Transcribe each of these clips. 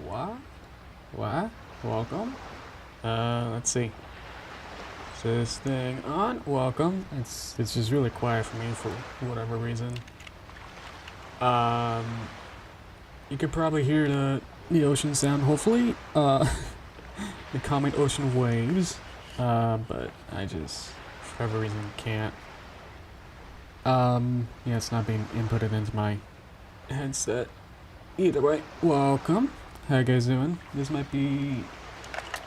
What? Welcome? Let's see. Is this thing on? Welcome. It's just really quiet for me for whatever reason. You could probably hear the ocean sound, hopefully. The calming ocean waves. But I just, for whatever reason, can't. Yeah, it's not being inputted into my headset. Either way, welcome. How you guys doing? This might be,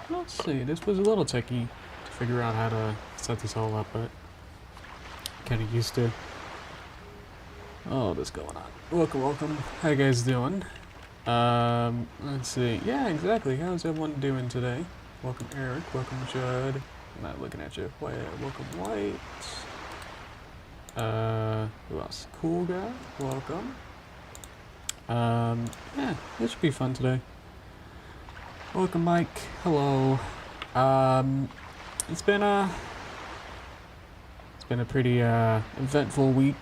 let's see, this was a little tricky to figure out how to set this all up, but kind of used to all this going on. Welcome. How you guys doing? Let's see. Yeah, exactly. How's everyone doing today? Welcome, Eric. Welcome, Judd. I'm not looking at you. Welcome, White. Who else? Cool guy. Welcome. Yeah, this should be fun today. Welcome, Mike. Hello. It's been a pretty eventful week.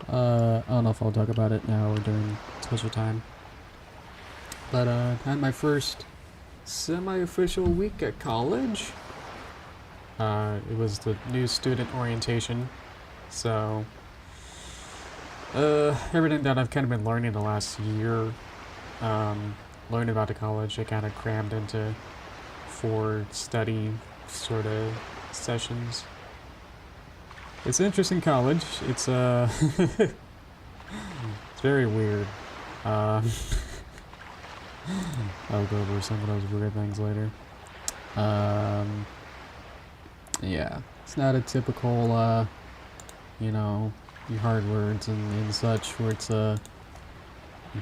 I don't know if I'll talk about it now or during special time. But I had my first semi-official week at college. It was the new student orientation, so everything that I've kind of been learning the last year, learning about the college, I kind of crammed into 4 study sort of sessions. It's an interesting college. It's it's very weird. I'll go over some of those weird things later. Yeah, it's not a typical, you know, your hard words and such, where it's you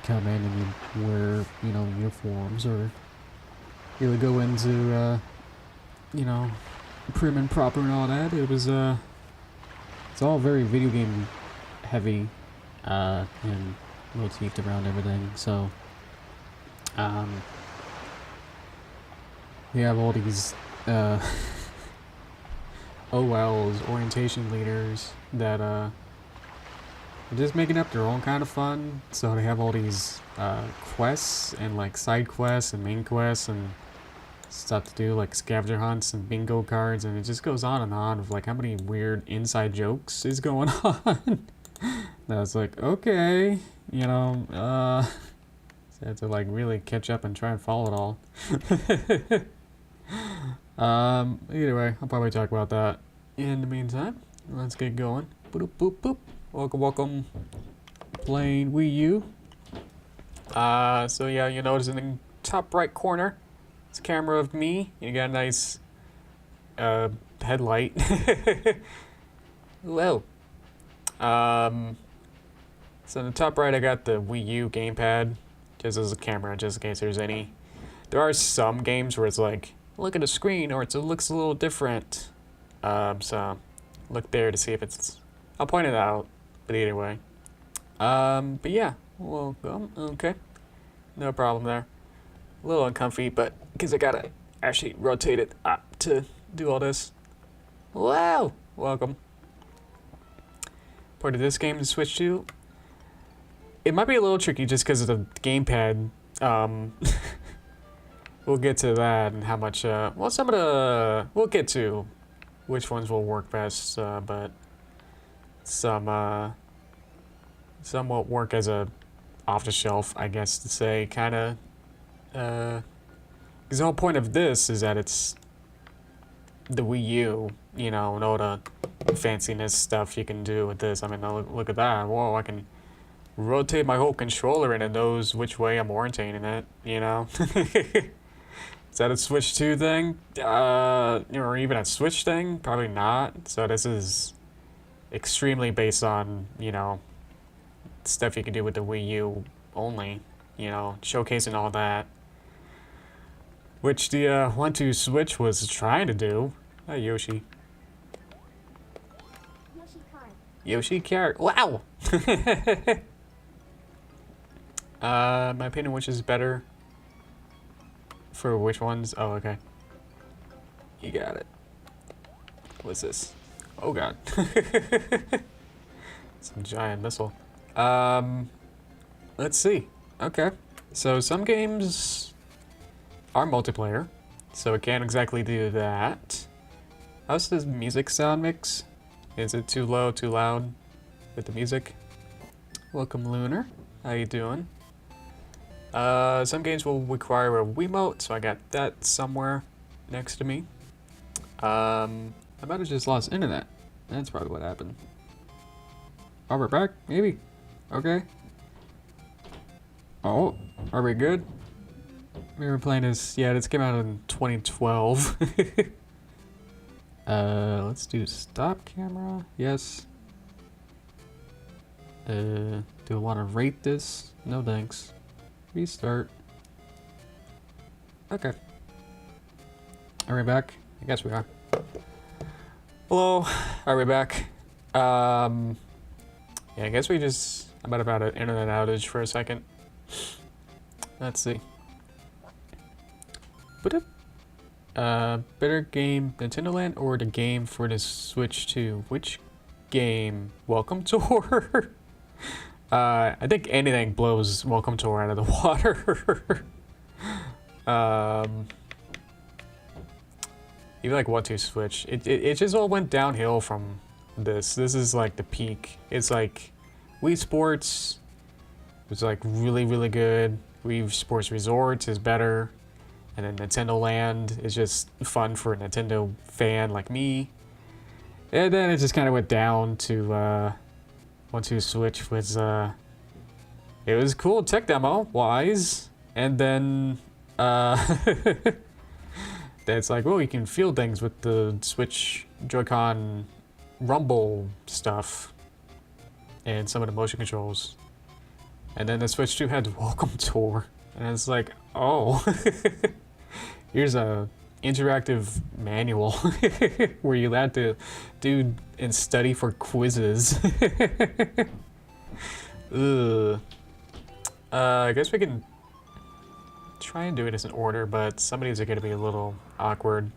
come in and you wear, you know, uniforms, or you would go into you know, prim and proper and all that. It was it's all very video game heavy and motifed around everything. So we have all these OLs, orientation leaders, that are just making up their own kind of fun. So they have all these quests and like side quests and main quests and stuff to do, like scavenger hunts and bingo cards, and it just goes on and on of like how many weird inside jokes is going on. I was like, okay, you know, so I had to like really catch up and try and follow it all. Either way, I'll probably talk about that in the meantime. Let's get going. Boop, boop, boop. Welcome. Playing Wii U. So yeah, you notice in the top right corner, it's a camera of me. You got a nice headlight. Hello. So in the top right, I got the Wii U gamepad, just as a camera, just in case there's any. There are some games where it's like, look at the screen, or it looks a little different. So look there to see if it's. I'll point it out, but either way. But yeah, welcome. Okay, no problem there. A little uncomfy, but because I gotta actually rotate it up to do all this. Wow, welcome. Part of this game to switch to. It might be a little tricky just because of the gamepad. We'll get to that and how much. Well, some of the we'll get to which ones will work best, but some won't work as a off the shelf, I guess to say, kind of. Because the whole point of this is that it's the Wii U, you know, and all the fanciness stuff you can do with this. I mean, look at that. Whoa, I can rotate my whole controller and it knows which way I'm orientating it, you know? Is that a Switch 2 thing? Or even a Switch thing? Probably not. So this is extremely based on, you know, stuff you can do with the Wii U only, you know, showcasing all that. Which the 1-2 Switch was trying to do. Hi, Yoshi. Yoshi Character. Wow! My opinion, which is better for which ones? Oh, okay. You got it. What's this? Oh, God. Some giant missile. Let's see. Okay. So some games are multiplayer, so it can't exactly do that. How's the music sound mix? Is it too low, too loud with the music? Welcome, Lunar. How you doing? Some games will require a Wiimote, so I got that somewhere next to me. I might have just lost internet. That's probably what happened. Oh, we're back? Maybe. Okay. Oh, are we good? We were playing this, yeah, this came out in 2012. Let's do stop camera. Yes. Do I want to rate this? No thanks. Restart. Okay. Are we back? I guess we are. Hello. Are we back? Yeah, I guess we just... I might have had an internet outage for a second. Let's see. Better game, Nintendo Land or the game for the Switch 2? Which game? Welcome Tour? I think anything blows Welcome Tour out of the water. Even like 1-2 Switch. It just all went downhill from this. This is like the peak. It's like Wii Sports was like really, really good. Wii Sports Resorts is better. And then Nintendo Land is just fun for a Nintendo fan like me. And then it just kind of went down to 1-2 Switch was it was cool tech demo wise, and then it's like, well, you can feel things with the Switch Joy-Con rumble stuff and some of the motion controls. And then the Switch 2 had Welcome Tour, and it's like, oh. Here's a interactive manual where you had to do and study for quizzes. Ugh. I guess we can try and do it as an order, but some of these are going to be a little awkward.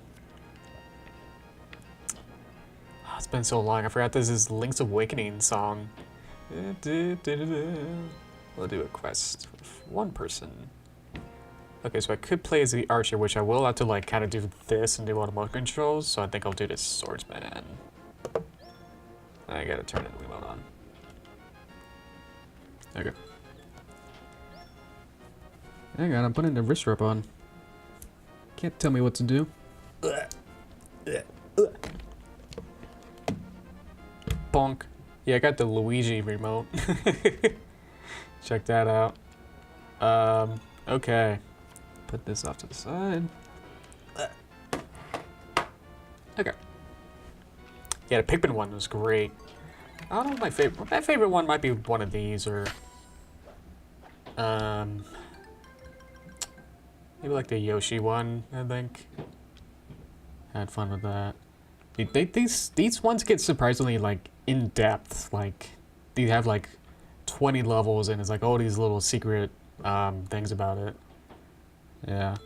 Oh, it's been so long. I forgot this is Link's Awakening song. We'll do a quest with one person. Okay, so I could play as the archer, which I will have to like kind of do this and do all the motion controls, so I think I'll do this swordsman. I gotta turn the remote on. Okay. Hang on, I'm putting the wrist strap on. Can't tell me what to do. Bonk. Yeah, I got the Luigi remote. Check that out. Okay. Put this off to the side. Okay. Yeah, the Pikmin one was great. I don't know what my favorite. My favorite one might be one of these, or maybe like the Yoshi one. I think. Had fun with that. These ones get surprisingly like in depth. Like they have like 20 levels, and it's like all these little secret things about it. Yeah.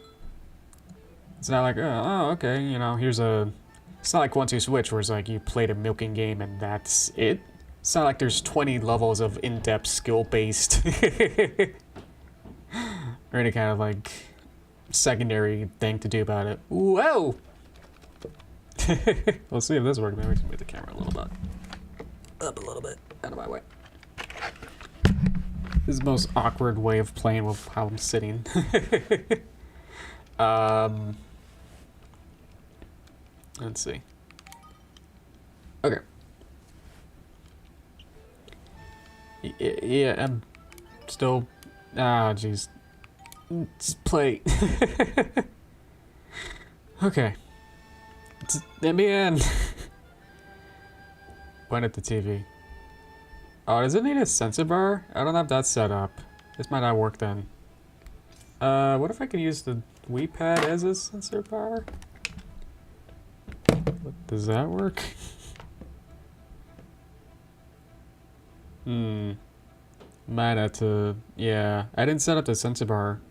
It's not like, oh, okay, you know, here's a... It's not like 1-2 Switch where it's like you played a milking game and that's it. It's not like there's 20 levels of in-depth skill-based or any kind of like secondary thing to do about it. Whoa! Let's see if this works. Maybe we can move the camera a little bit. Up a little bit. Out of my way. This is the most awkward way of playing with how I'm sitting. Let's see. Okay. Yeah, I'm still... Ah, jeez. Let's play. Okay. Let me in. Point at the TV. Oh, does it need a sensor bar? I don't have that set up. This might not work then. What if I can use the Wii Pad as a sensor bar? Does that work? Might have to... Yeah, I didn't set up the sensor bar.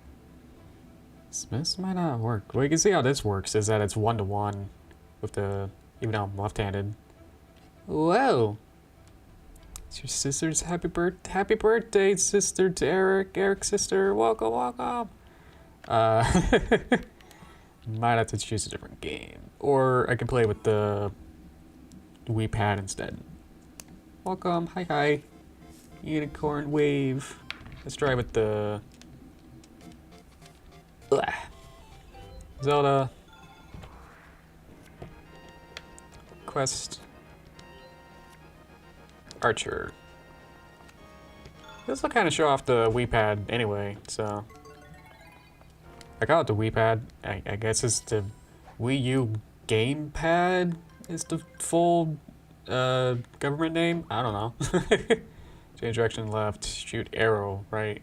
This might not work. Well, you can see how this works, is that it's 1-to-1 with the... Even though I'm left-handed. Whoa! It's your sister's happy birthday, sister to Eric. Eric's sister. Welcome, welcome. Might have to choose a different game. Or I can play with the Wii Pad instead. Welcome. Hi, hi. Unicorn wave. Let's try with the Zelda Quest Archer. This will kind of show off the Wii Pad anyway, so I call it the Wii Pad. I guess it's the Wii U Gamepad is the full government name. I don't know. Change direction left, shoot arrow right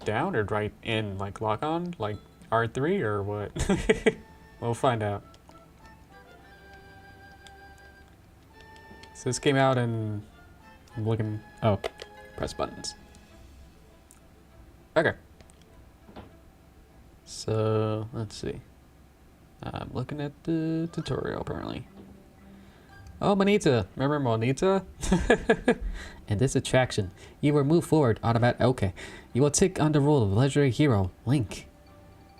down or right in, like lock on, like R3 or what? We'll find out. So this came out and I'm looking. Oh, press buttons. Okay. So let's see. I'm looking at the tutorial apparently. Oh, Monita. Remember Monita? In this attraction, you will move forward automatically. Okay. You will take on the role of legendary hero, Link.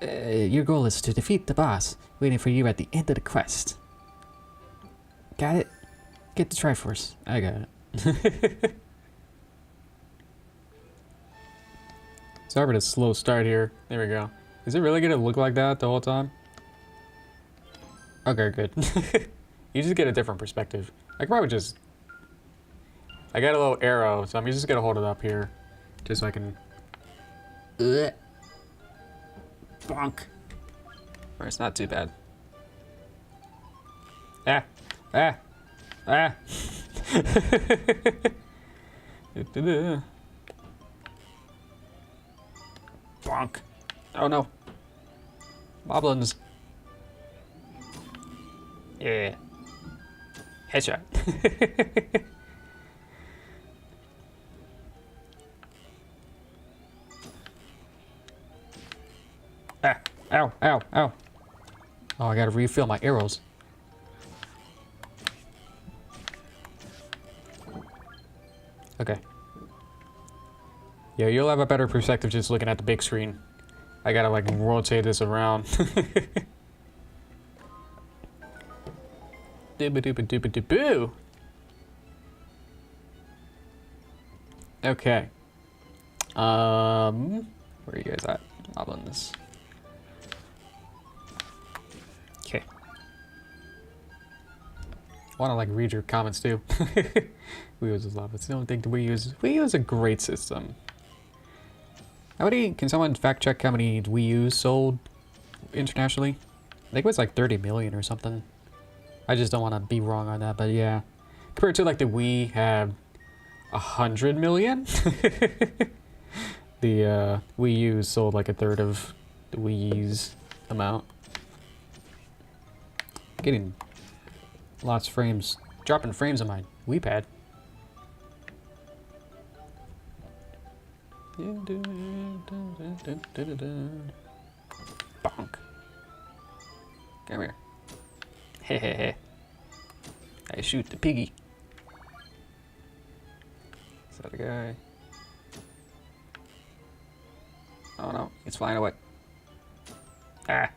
Your goal is to defeat the boss, waiting for you at the end of the quest. Got it? Get the Triforce. I got it. Sorry for the slow start here. There we go. Is it really gonna look like that the whole time? Okay, good. You just get a different perspective. I could probably just... I got a little arrow, so I'm just gonna hold it up here. Just so I can... Bonk. Or it's not too bad. Ah! Ah! Ah! Bonk. Oh no. Moblins. Yeah. Headshot. Ah. Ow, ow, ow. Oh, I gotta refill my arrows. Okay. Yeah, you'll have a better perspective just looking at the big screen. I gotta like rotate this around. Dooba-dooba-dooba-doo-boo. Okay. Where are you guys at? Moblins. Okay. I wanna like read your comments too. Wii U is love. It's the only thing the Wii U is a great system. How many, can someone fact check how many Wii U's sold internationally? I think it was like 30 million or something. I just don't want to be wrong on that, but yeah. Compared to like the Wii had 100 million. The Wii U sold like a third of the Wii U's amount. Getting lots of frames, dropping frames on my Wii Pad. Bonk. Come here. Hehehe. I shoot the piggy. Is that a guy? Oh no, it's flying away. Ah.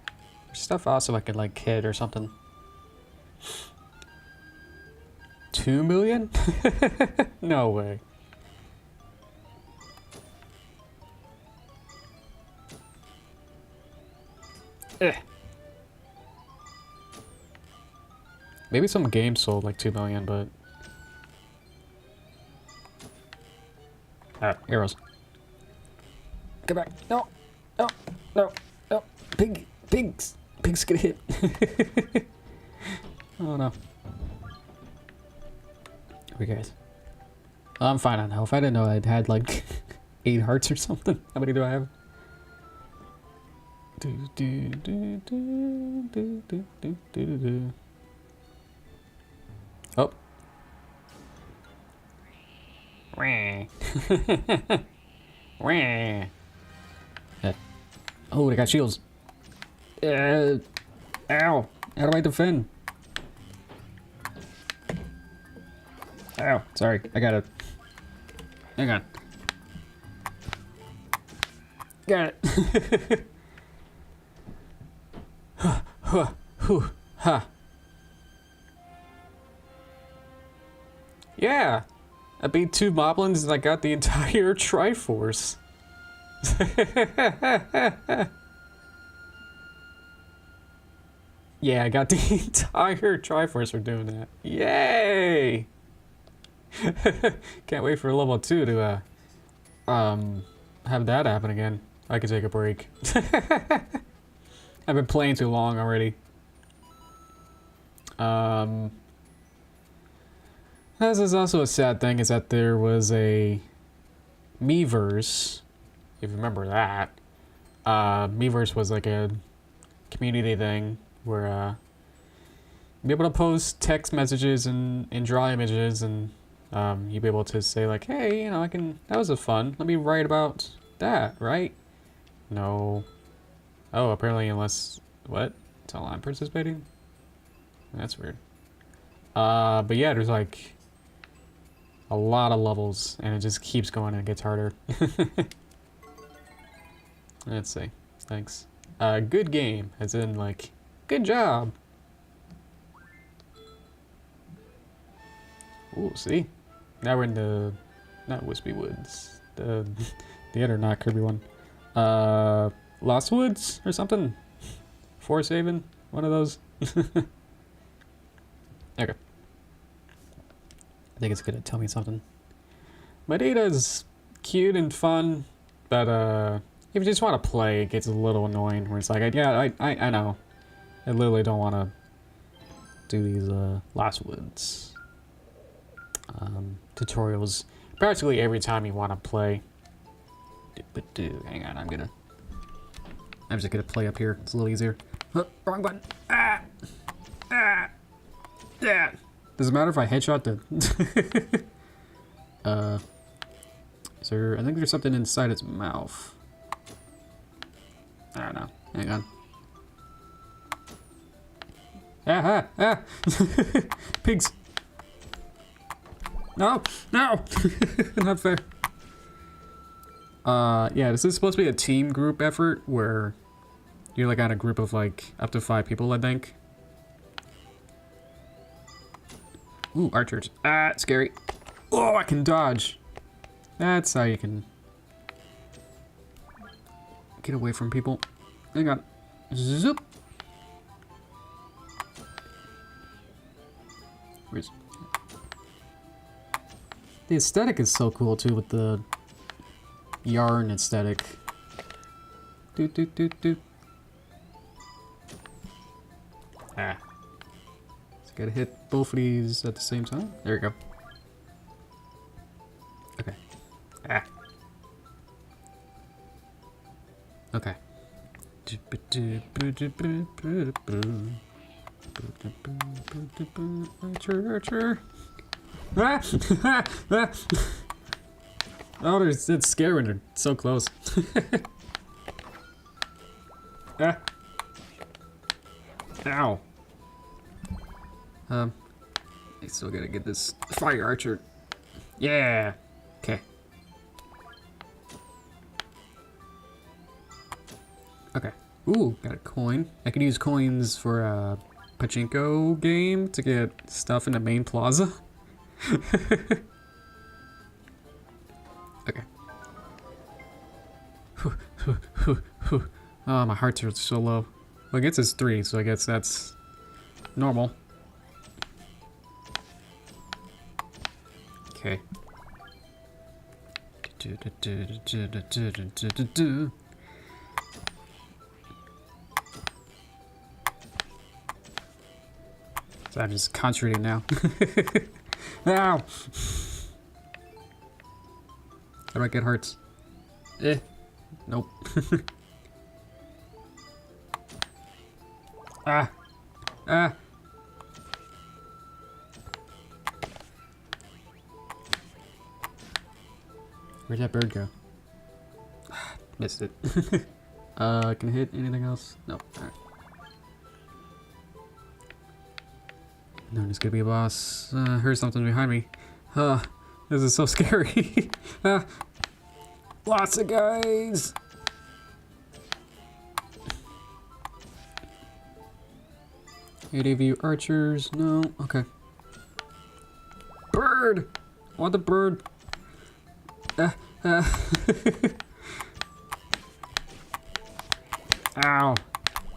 There's stuff also I could like hit or something. 2 million? No way. Eh. Maybe some games sold like 2 million, but... Ah, arrows. Come back. No. No. No. No. Pigs. Pigs get hit. Oh no. Here we guys. Oh, I'm fine on health. I didn't know I'd had like 8 hearts or something. How many do I have? Oh. Oh, they got shields. Ow. How do I defend? Ow. Sorry. I gotta Hang on. Got it. Huh, huh, huh, huh. Yeah, I beat 2 moblins and I got the entire Triforce. Yeah, I got the entire Triforce for doing that. Yay! Can't wait for level 2 to have that happen again. I could take a break. I've been playing too long already. This is also a sad thing, is that there was a Miiverse, if you remember that. Miiverse was like a community thing where you'd be able to post text messages and draw images, and you'd be able to say like, hey, you know, that was a fun, let me write about that, right? No. Oh, apparently unless, what? Until I'm participating? That's weird. But yeah, there's like a lot of levels, and it just keeps going and it gets harder. Let's see. Thanks. Good game, as in like, good job. Ooh, see? Now we're in the, not Wispy Woods, the other not Kirby one. Lost Woods or something? Forest Haven? One of those? Okay. I think it's gonna tell me something. My data's cute and fun, but if you just want to play, it gets a little annoying. Where it's like, yeah, I know. I literally don't want to do these Lost Woods tutorials practically every time you want to play. Hang on, I'm just gonna play up here. It's a little easier. Wrong button. Ah! Ah! Yeah. Does it matter if I headshot the... is there... I think there's something inside its mouth. I don't know. Hang on. Ah! Ah! Ah! Pigs! No! No! Not fair. Yeah, this is supposed to be a team group effort where you're like on a group of like up to 5 people, I think. Ooh, archers. Ah, scary. Oh, I can dodge. That's how you can get away from people. Hang on. Zoop. Where's... The aesthetic is so cool too, with the yarn aesthetic. Doot doot doot doot. Ah. Just gotta hit both of these at the same time. There we go. Okay. Ah. Okay. Archer. Ah! Ah! Oh, it's scary when they're so close. Ah. Ow. I still gotta get this fire archer. Yeah. Okay. Okay. Ooh, got a coin. I could use coins for a pachinko game to get stuff in the main plaza. Okay. Oh, my hearts are so low. Well, I guess it's 3, so I guess that's normal. Okay. So I'm just concentrating now. Ow! How do I get hearts? Nope. Ah! Ah! Where'd that bird go? Missed it. Can I hit anything else? Nope. Alright. No, there's gonna be a boss. Heard something behind me. This is so scary. Lots of guys. Any of you archers? No? Okay. Bird! I want the bird. Ow.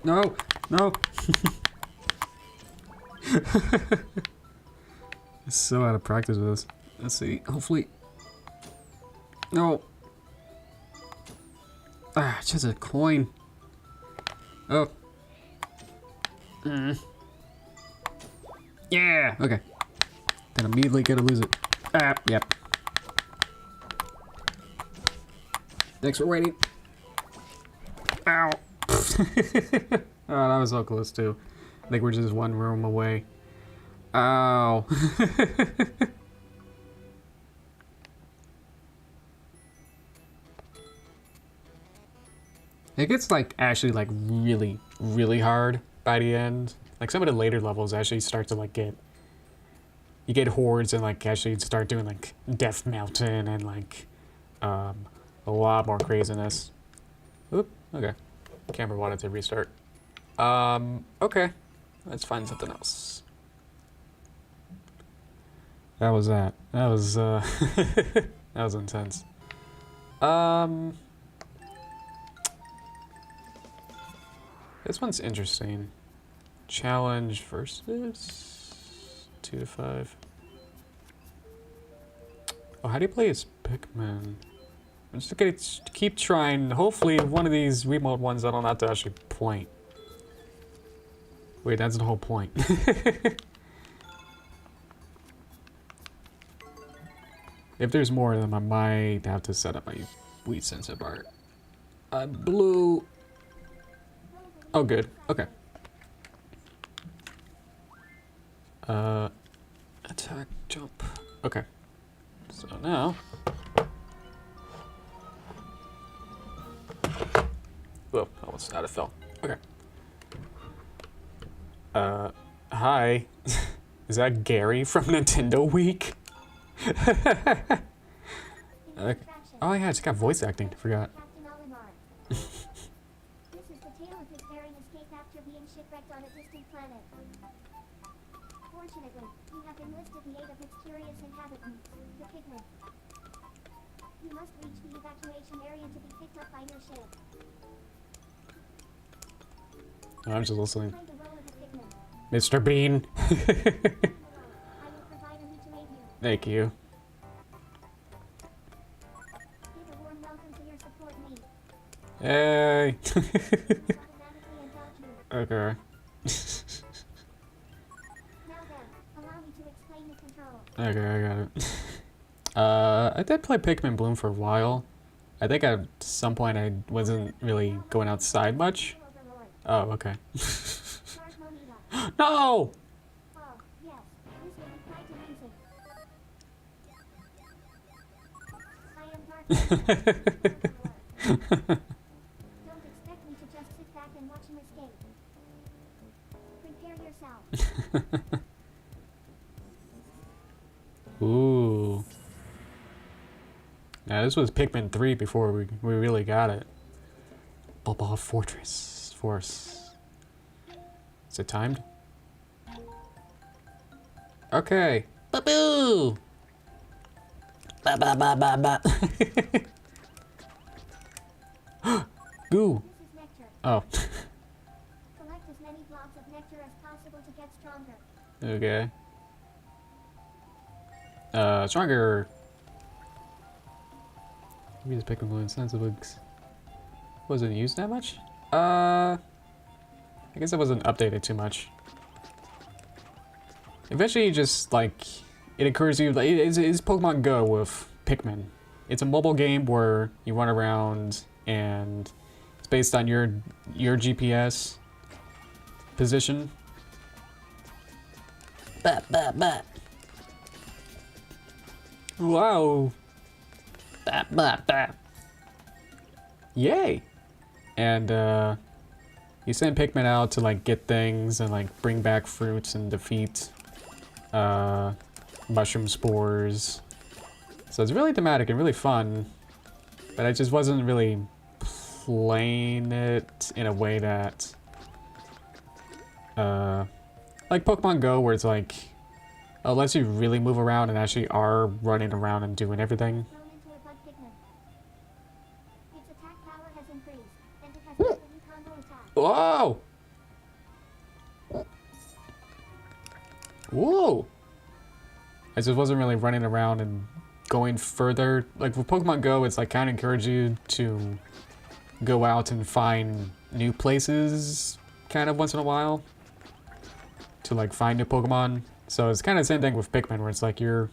No, no. I'm so out of practice with this. Let's see, hopefully. No. Ah, it's just a coin. Oh. Yeah, okay. Then immediately gonna lose it. Ah, yep. Thanks for waiting. Ow. Oh, that was so close too. I think we're just one room away. Ow. It gets like actually like really, really hard by the end. Like some of the later levels actually start to like you get hordes and like actually start doing like Death Mountain and like a lot more craziness. Oop, okay. Camera wanted to restart. Okay. Let's find something else. That was that. That was that was intense. This one's interesting. Challenge versus 2 to 5. Oh, how do you play as Pikmin? I'm just gonna keep trying. Hopefully, one of these remote ones I don't have to actually point. Wait, that's the whole point. If there's more of them, I might have to set up my Wii sensor bar. Blue. Oh, good. Okay. Attack, jump. Okay. So now. Whoa, almost out of fell. Okay. Hi. Is that Gary from Nintendo Week? Oh yeah, it's got voice acting. Forgot. This is the tale of his daring escape after being shipwrecked on a distant planet. Fortunately, you have enlisted the aid of its curious inhabitants, the Pikmin. You must reach the evacuation area to be picked up by your ship. Oh, I'm just listening. Play the role of a Pikmin. Mr. Bean. I will provide a route to aid you. Thank you. Give a warm welcome to your support mate. Hey. Automatically adopt you. Okay. Now then, allow me to explain the controls. Okay, I got it. I did play Pikmin Bloom for a while. I think at some point I wasn't really going outside much. Overlord. Oh, okay. Charge Monita. No! Oh, yes, this will be quite amusing. I am Dark. Don't expect me to just sit back and watch him escape. Prepare yourself. Ooh. Yeah, this was Pikmin 3 before we really got it. Bubba Fortress. Force. Is it timed? Okay. Ba-boo! Ba-ba-ba-ba-ba. Goo. This is nectar. Oh. Collect as many blobs of nectar as possible to get stronger. Okay. Stronger. Maybe this Pikmin Blue Sensibugs wasn't used that much? I guess it wasn't updated too much. Eventually, just like it occurs to you, like it's Pokemon Go with Pikmin. It's a mobile game where you run around and it's based on your GPS position. Bat. Wow. Bat. Yay. And you send Pikmin out to like get things and like bring back fruits and defeat mushroom spores So it's really thematic and really fun, but I just wasn't really playing it in a way that, like Pokemon Go, where it's like, unless you really move around and actually are running around and doing everything. Thrown into a bug pigment. Its attack power has increased, and it has a new combo attack. Whoa! Whoa! I just wasn't really running around and going further. Like with Pokemon Go, it's like kind of encourage you to go out and find new places kind of once in a while to like find new Pokemon. So it's kind of the same thing with Pikmin, where it's like you're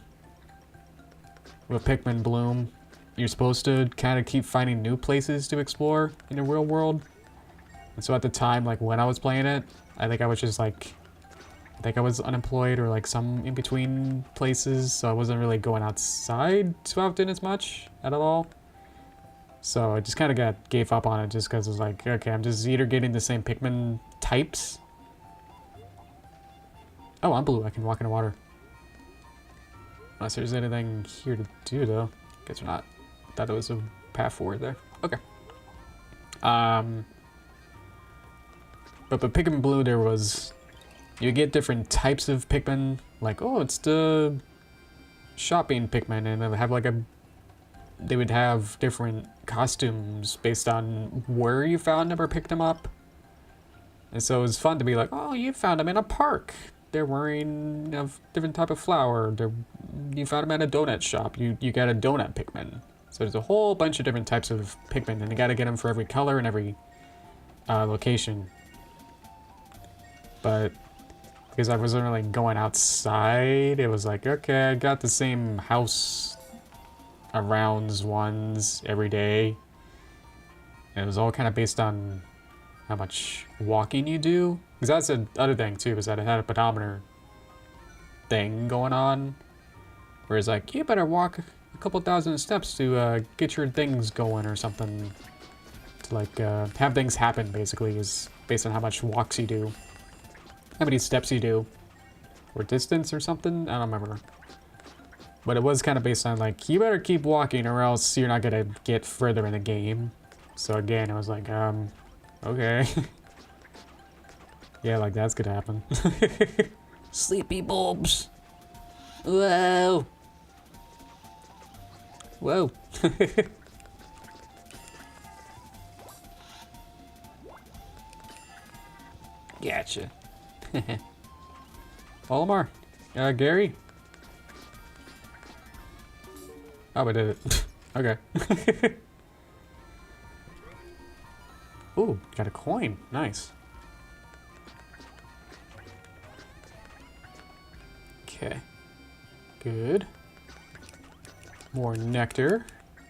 with Pikmin Bloom, you're supposed to kind of keep finding new places to explore in the real world. And so at the time, like when I was playing it, I think I was just like, I think I was unemployed or like some in between places, so I wasn't really going outside too often as much at all. So I just kind of gave up on it just because it was like, okay, I'm just either getting the same Pikmin types. Oh, I'm blue. I can walk in the water. Unless there's anything here to do, though. Guess not. Thought it was a path forward there. Okay. But Pikmin Blue, there was... You get different types of Pikmin. Like, oh, it's the shopping Pikmin, and they have like a... They would have different costumes based on where you found them or picked them up. And so it was fun to be like, oh, you found them in a park. They're wearing a different type of flower. You found them at a donut shop. You got a donut Pikmin. So there's a whole bunch of different types of Pikmin, and you gotta get them for every color and every location. But because I wasn't really going outside, it was like, okay, I got the same house arounds ones every day. And it was all kind of based on how much walking you do. Because that's the other thing too, is that it had a pedometer thing going on. Where it's like, you better walk a couple thousand steps to get your things going or something. To like have things happen, basically, is based on how much walks you do. How many steps you do. Or distance or something? I don't remember. But it was kind of based on like, you better keep walking or else you're not gonna get further in the game. So again, I was like, okay. Yeah, like that's gonna happen. Sleepy bulbs. Whoa. Whoa. Gotcha. Olimar. Gary. Oh, I did it. Okay. Ooh, got a coin. Nice. Okay. Good. More nectar.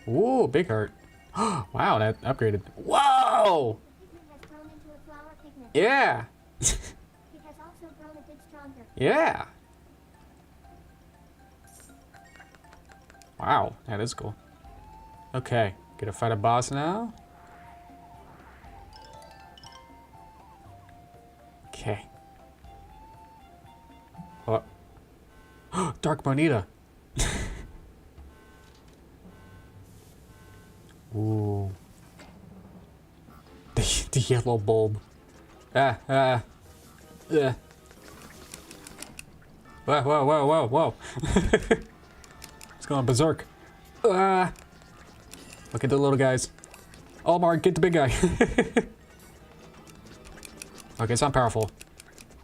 Ooh, big heart. Wow, that upgraded. Whoa! The pigment has grown into a flower pigment. Yeah! It has also grown a bit stronger. Yeah! Wow, that is cool. Okay, gonna fight a boss now. Okay. Oh. Dark Bonita. Ooh. The yellow bulb. Whoa, whoa. It's going berserk. Look at the little guys. Olimar, get the big guy. Okay, so I'm powerful.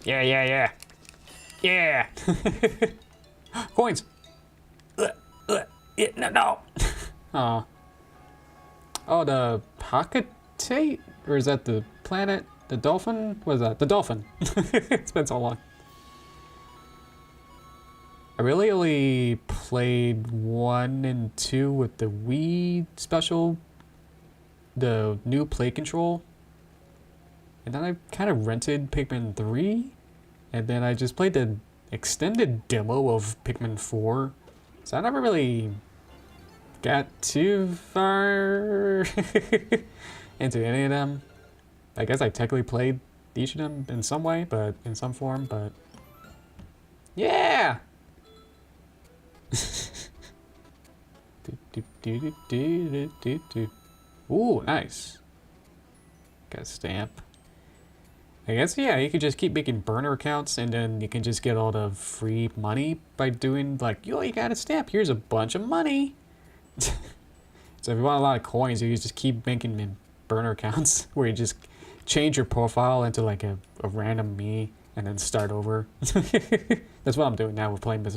Yeah. Coins. No. Aw. Oh, the Pocketate? Or is that the planet? The dolphin? What is that? The dolphin. It's been so long. I really only played 1 and 2 with the Wii special. The new play control. And then I kind of rented Pikmin 3. And then I just played the extended demo of Pikmin 4. So I never really got too far into any of them. I guess I technically played each of them in some way, but in some form, but yeah. Ooh, nice. Got a stamp. I guess, yeah, you could just keep making burner accounts and then you can just get all the free money by doing, like, yo, you got a stamp. Here's a bunch of money. So if you want a lot of coins, you just keep making burner accounts where you just change your profile into, like, a random me and then start over. That's what I'm doing now. We're playing with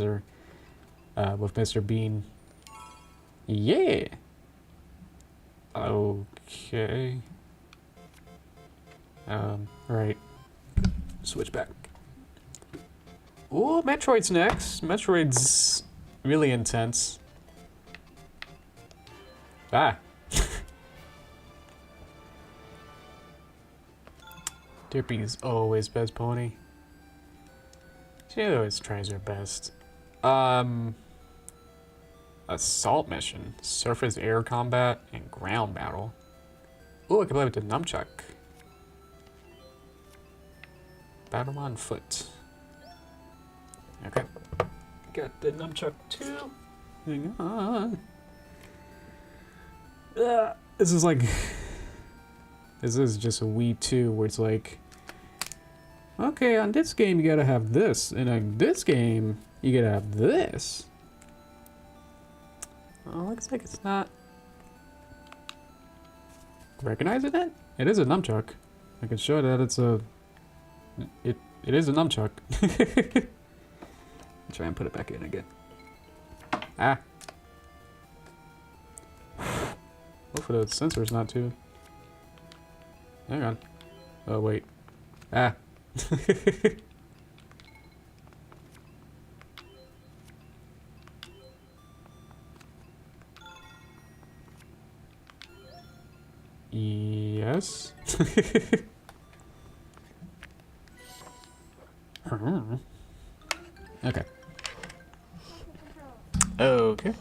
Mr. Bean. Yeah. Okay. Right. Switch back. Ooh, Metroid's next. Metroid's really intense. Ah. Derpy's always best pony. She always tries her best. Assault mission, surface air combat, and ground battle. Ooh, I can play with the nunchuck. Battle on foot. Okay. Got the nunchuck too. Hang on. This is like... This is just a Wii 2 where it's like... Okay, on this game you gotta have this, and on this game you gotta have this. Oh, looks like it's not... Recognizing it? It is a nunchuck. I can show that it's a... It is a nunchuck. Try and put it back in again. Ah. Hopefully the sensor's not too... Hang on. Oh, wait. Ah. Yes. Okay. Okay. Okay.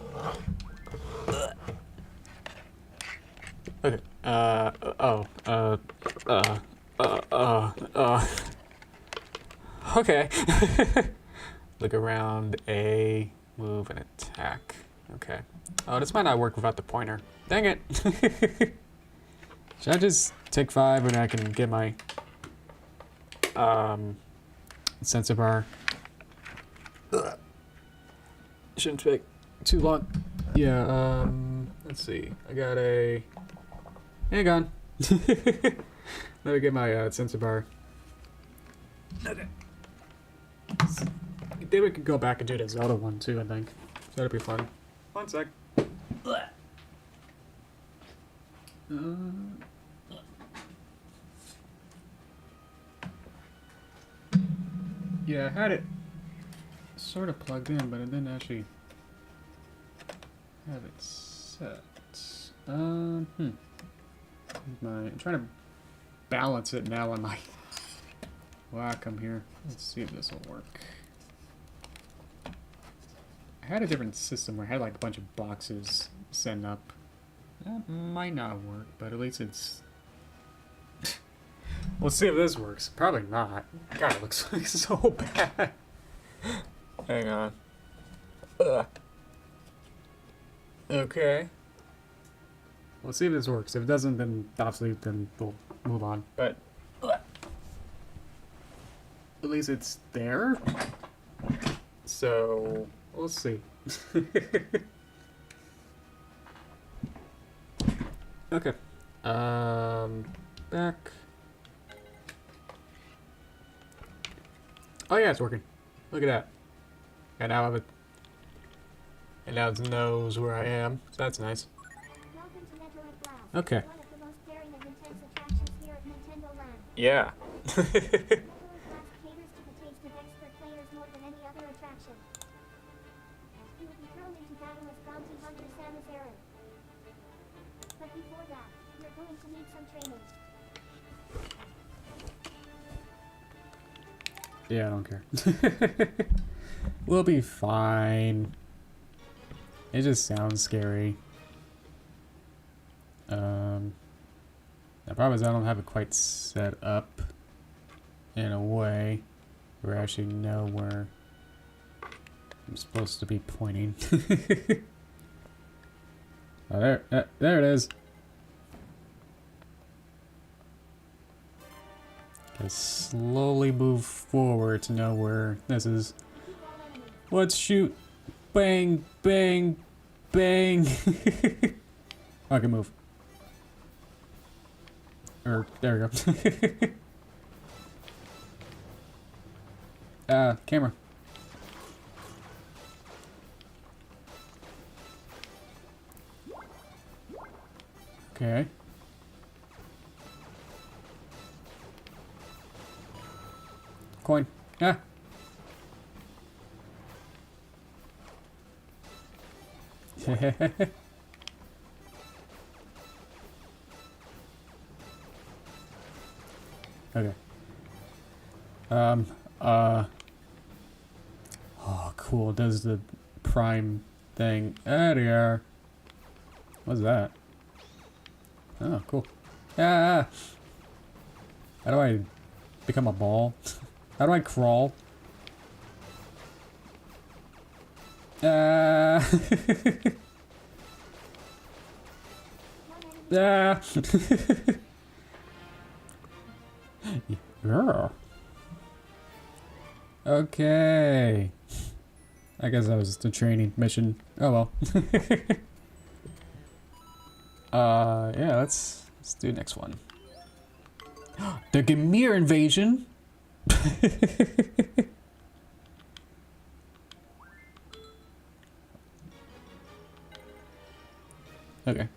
Okay. Look around, A, move, and attack. Okay. Oh, this might not work without the pointer. Dang it. Should I just take 5 and I can get my sensor bar? Shouldn't take too long. Yeah, let's see. I got a... Hang on. Let me get my sensor bar. Okay. Then we could go back and do the Zelda one too, I think. That'd be fun. One sec. Yeah, I had it sort of plugged in, but it didn't actually have it set. I'm trying to balance it now on my Wacom here. Let's see if this will work. I had a different system where I had like a bunch of boxes sent up. That might not work, but at least it's... We'll see if this works. Probably not. God, it looks like so bad. Hang on. Ugh. Okay. We'll see if this works. If it doesn't, then obviously then we'll move on. But at least it's there. So we'll see. Okay. Back. Oh yeah, it's working. Look at that. And now I have it. And now it knows where I am. So that's nice. Welcome to Metroid Wow. Okay. One of the most daring and intense attractions here at Nintendo Land. Yeah. Metroid Blast caters to the taste of expert players more than any other attraction. You will be thrown into battle as bounty hunter Samus Aran. But before that, you're going to need some training. Yeah, I don't care. We'll be fine. It just sounds scary. The problem is I don't have it quite set up in a way where I actually know where I'm supposed to be pointing. Oh, there it is. Okay, slowly move forward to know where this is. Let's shoot. Bang, bang, bang. I can move. There we go. Camera. Okay. Coin. Ah. Okay. Oh, cool. It does the prime thing. There they are. What's that? Oh, cool. Ah! How do I become a ball? How do I crawl? Ah! Ah! Yeah. Okay. I guess that was the training mission. Oh well. Yeah, let's do the next one. The Gamir invasion. Okay.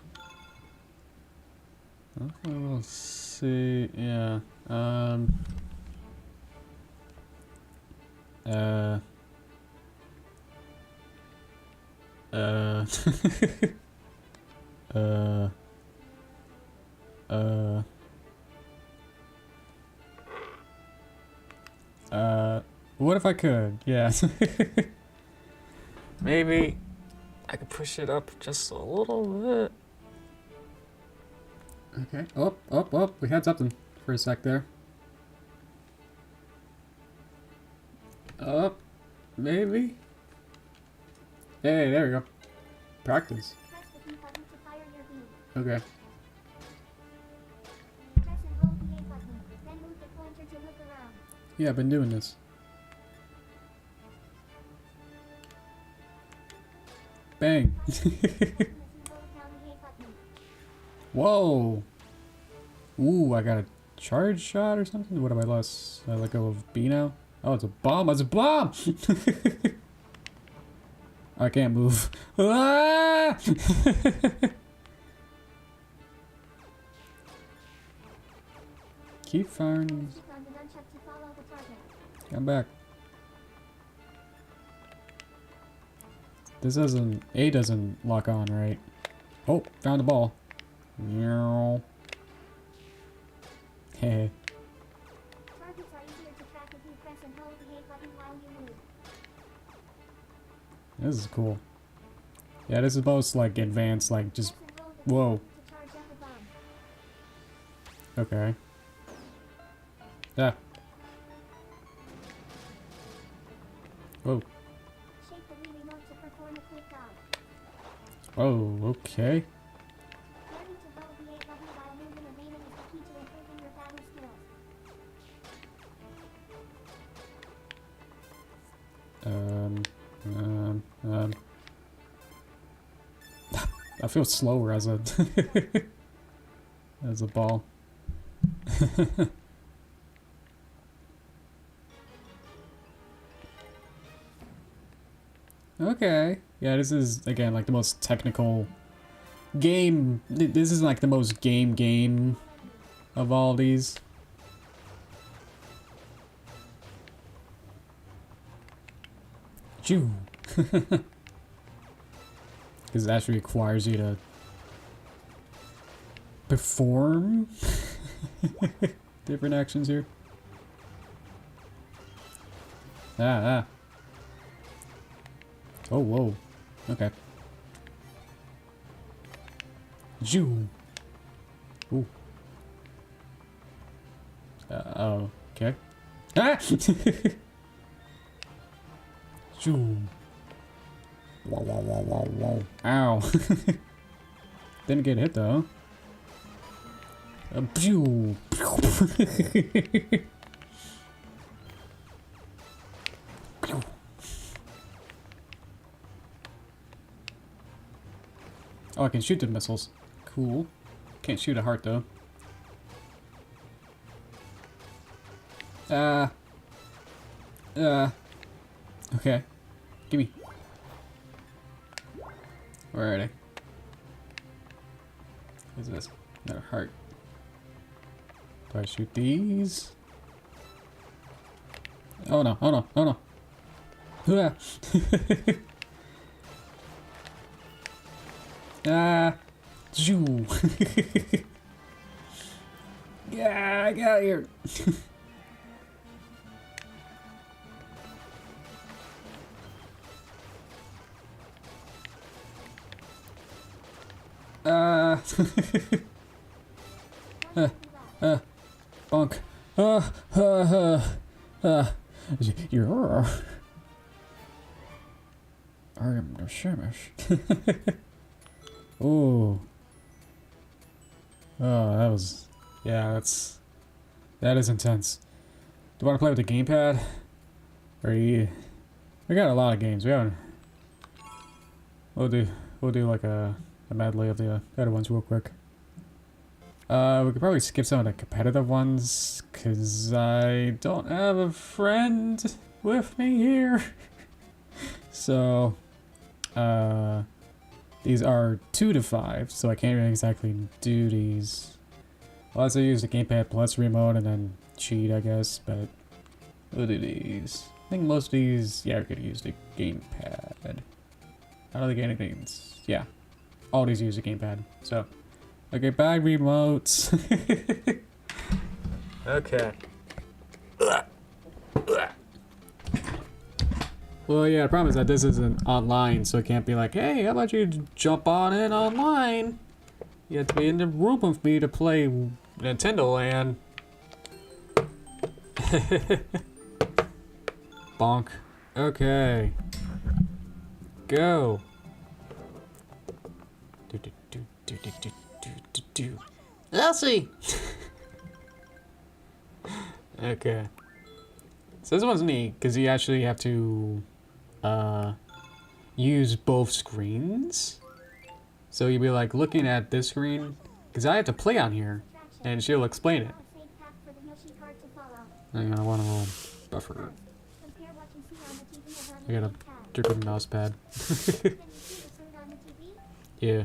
Okay, we'll see. Yeah. Uh. What if I could? Yeah. Maybe I could push it up just a little bit. Okay. Oh, we had something for a sec there. Up, maybe? Hey, there we go. Practice. Press the B button to fire your beam. Okay. Press and hold the A button, then move the pointer to look around. Yeah, I've been doing this. Bang. Press the button as you hold down the A button. Whoa. Ooh, I got a charge shot or something? What have I lost? I let go of B now? Oh, it's a bomb. It's a bomb! I can't move. Ah! Keep firing. Click on the nunchuck to follow the target. Come back. This doesn't... A doesn't lock on, right? Oh, found the ball. Meow. Hey. Targets are easier to track if you press and hold the A button while you move. This is cool. Yeah, this is most like advanced, like just... Press and hold the Whoa. button to charge up a bomb. Okay. Yeah. Whoa. Shake the Wii remote to perform a quick dodge. Oh, okay. Learning to hold the A button while moving and aiming is the key to improving your battle skills. I feel slower as a as a ball. Okay. Yeah, this is again like the most technical game. This is like the most game of all these. Choo. Because it actually requires you to perform different actions here. Ah. Oh, whoa. Okay. Choo. Ooh. Oh, okay. Ah! Choo. Wow. Ow. Didn't get hit though. Pew! Pew. Oh, I can shoot the missiles. Cool. Can't shoot a heart though. Okay. Gimme. Where are they? What's this? Another heart. Do I shoot these? Oh no, oh no, oh no. Ah! Ah! Zoo! Yeah, get out of here! Bonk. You're. I am the Shamish. Ooh. Oh, that was. Yeah, that is intense. Do you want to play with the gamepad? Or you? We got a lot of games. We haven't. We'll do like a medley of the other ones real quick. We could probably skip some of the competitive ones, cause I don't have a friend with me here. So, these are 2 to 5, so I can't really exactly do these. Unless I use the gamepad plus remote and then cheat, I guess, but we'll do these. I think most of these, yeah, we could use the gamepad. I don't think anything's, yeah. All these use the gamepad, so. Okay, bye remotes. Okay. Well, yeah, the problem is that this isn't online, so it can't be like, hey, how about you jump on in online? You have to be in the room with me to play Nintendo Land. Bonk. Okay. Go. Elsie! Okay. So this one's neat, because you actually have to use both screens. So you'll be like looking at this screen, because I have to play on here, and she'll explain it. Hang on, I want a little buffer. I got a different mouse pad. Yeah.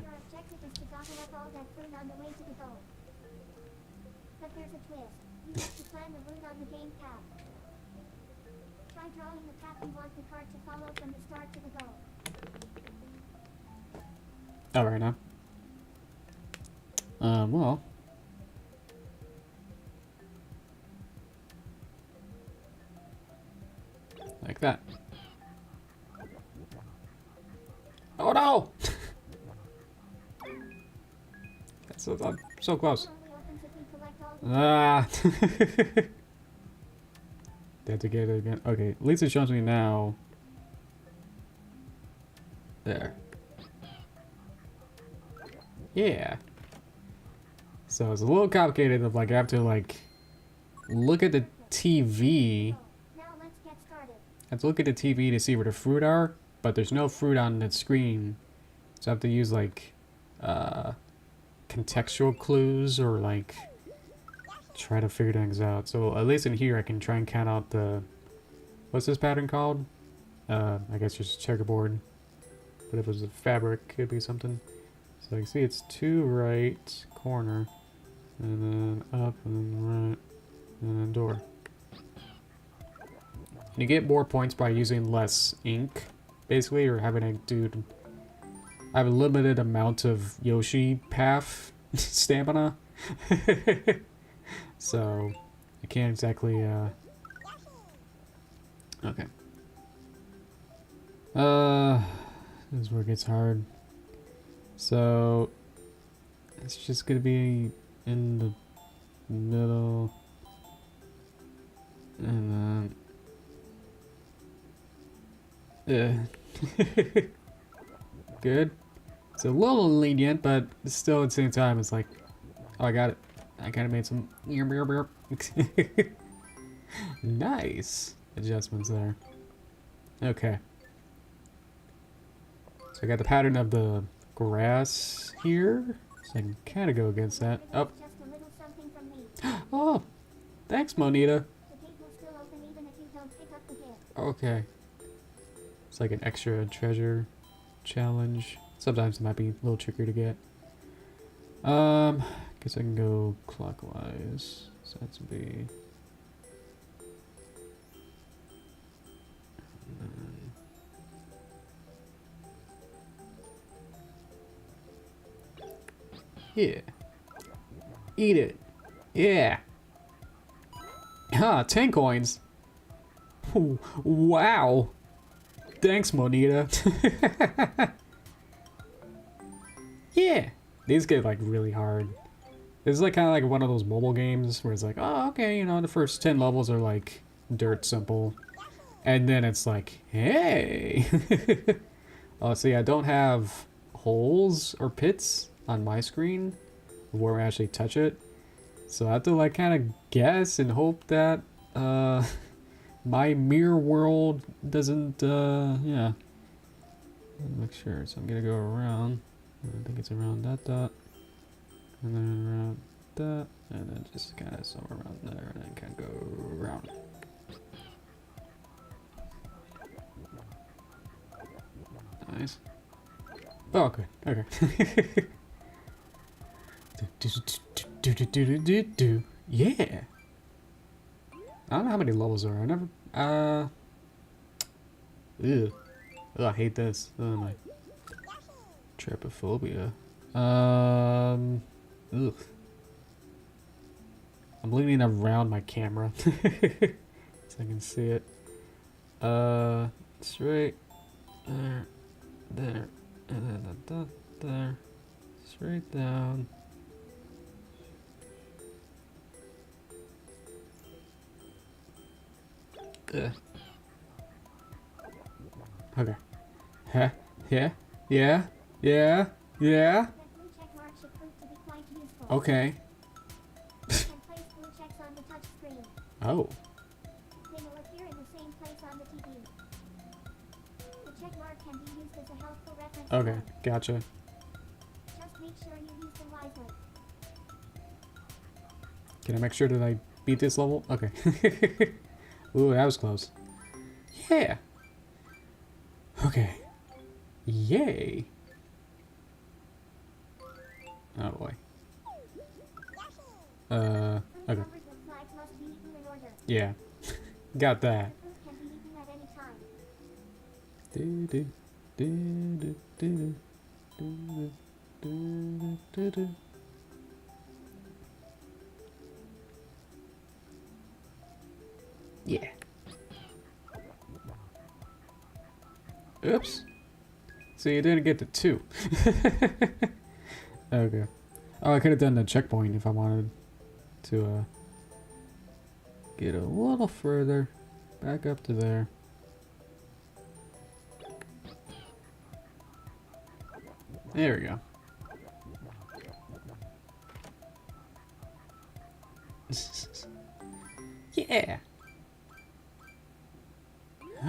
All right now. Well. Like that. Oh no! I'm so close. Ah! They have to get it again. Okay, at least it shows me now. There. Yeah. So it's a little complicated of like I have to like look at the TV. Now let's get started. I have to look at the TV to see where the fruit are, but there's no fruit on the screen. So I have to use like contextual clues or like try to figure things out. So at least in here I can try and count out the, what's this pattern called? I guess just checkerboard. But if it was a fabric, it could be something. So you can see it's 2 right corner, and then up, and then right, and then door. And you get more points by using less ink, basically, or having to do. I have a limited amount of Yoshi path stamina, so I can't exactly. Okay. This is where it gets hard. So it's just gonna be in the middle, and then good. It's a little lenient, but still at the same time, it's like, oh, I got it. I kind of made some nice adjustments there. Okay. So I got the pattern of the grass here, so I can kind of go against that. Oh, Just a little something from me. oh, thanks, Monita. The gate will still open even if you don't pick up the gift. Okay. It's like an extra treasure challenge. Sometimes it might be a little trickier to get. Guess I can go clockwise. So that's B. Yeah. Eat it. Yeah. Huh, 10 coins. Ooh, wow. Thanks, Monita. Yeah. These get like really hard. This is like kind of like one of those mobile games where it's like, oh, okay, you know, the first 10 levels are like dirt simple. And then it's like, hey. Oh, see, I don't have holes or pits on my screen where I actually touch it. So I have to like kind of guess and hope that my mirror world doesn't, yeah. Make sure. So I'm gonna go around. I think it's around that dot. And then around that. And then just kind of somewhere around there. And then kind of go around. Nice. Oh, okay. Okay. Yeah. I don't know how many levels there are. I never. Ew. Ugh, I hate this. Oh my. Trypophobia. Ugh. I'm leaning around my camera so I can see it. Straight there, there, and then the dot there. Straight down. Ugh. Okay. Huh? Yeah? Yeah? Yeah? Yeah? That blue check mark should prove to be quite useful. Okay. You can place blue checks on the touch screen. Oh. They will appear in the same place on the TV. The check mark can be used as a helpful reference. Okay. point. Gotcha. Just make sure you use them wisely. Can I make sure that I beat this level? Okay. Ooh, that was close. Yeah. Okay. Yay. Oh boy. Fruit Okay. covers with flags must be eaten in order. Yeah. Got that. The fruit can be eaten at any time. Do, do, do, do, do, do, do, do, do. Yeah. Oops. So you didn't get to 2. Okay. Oh, I could have done the checkpoint if I wanted to get a little further. Back up to there. There we go. Yeah.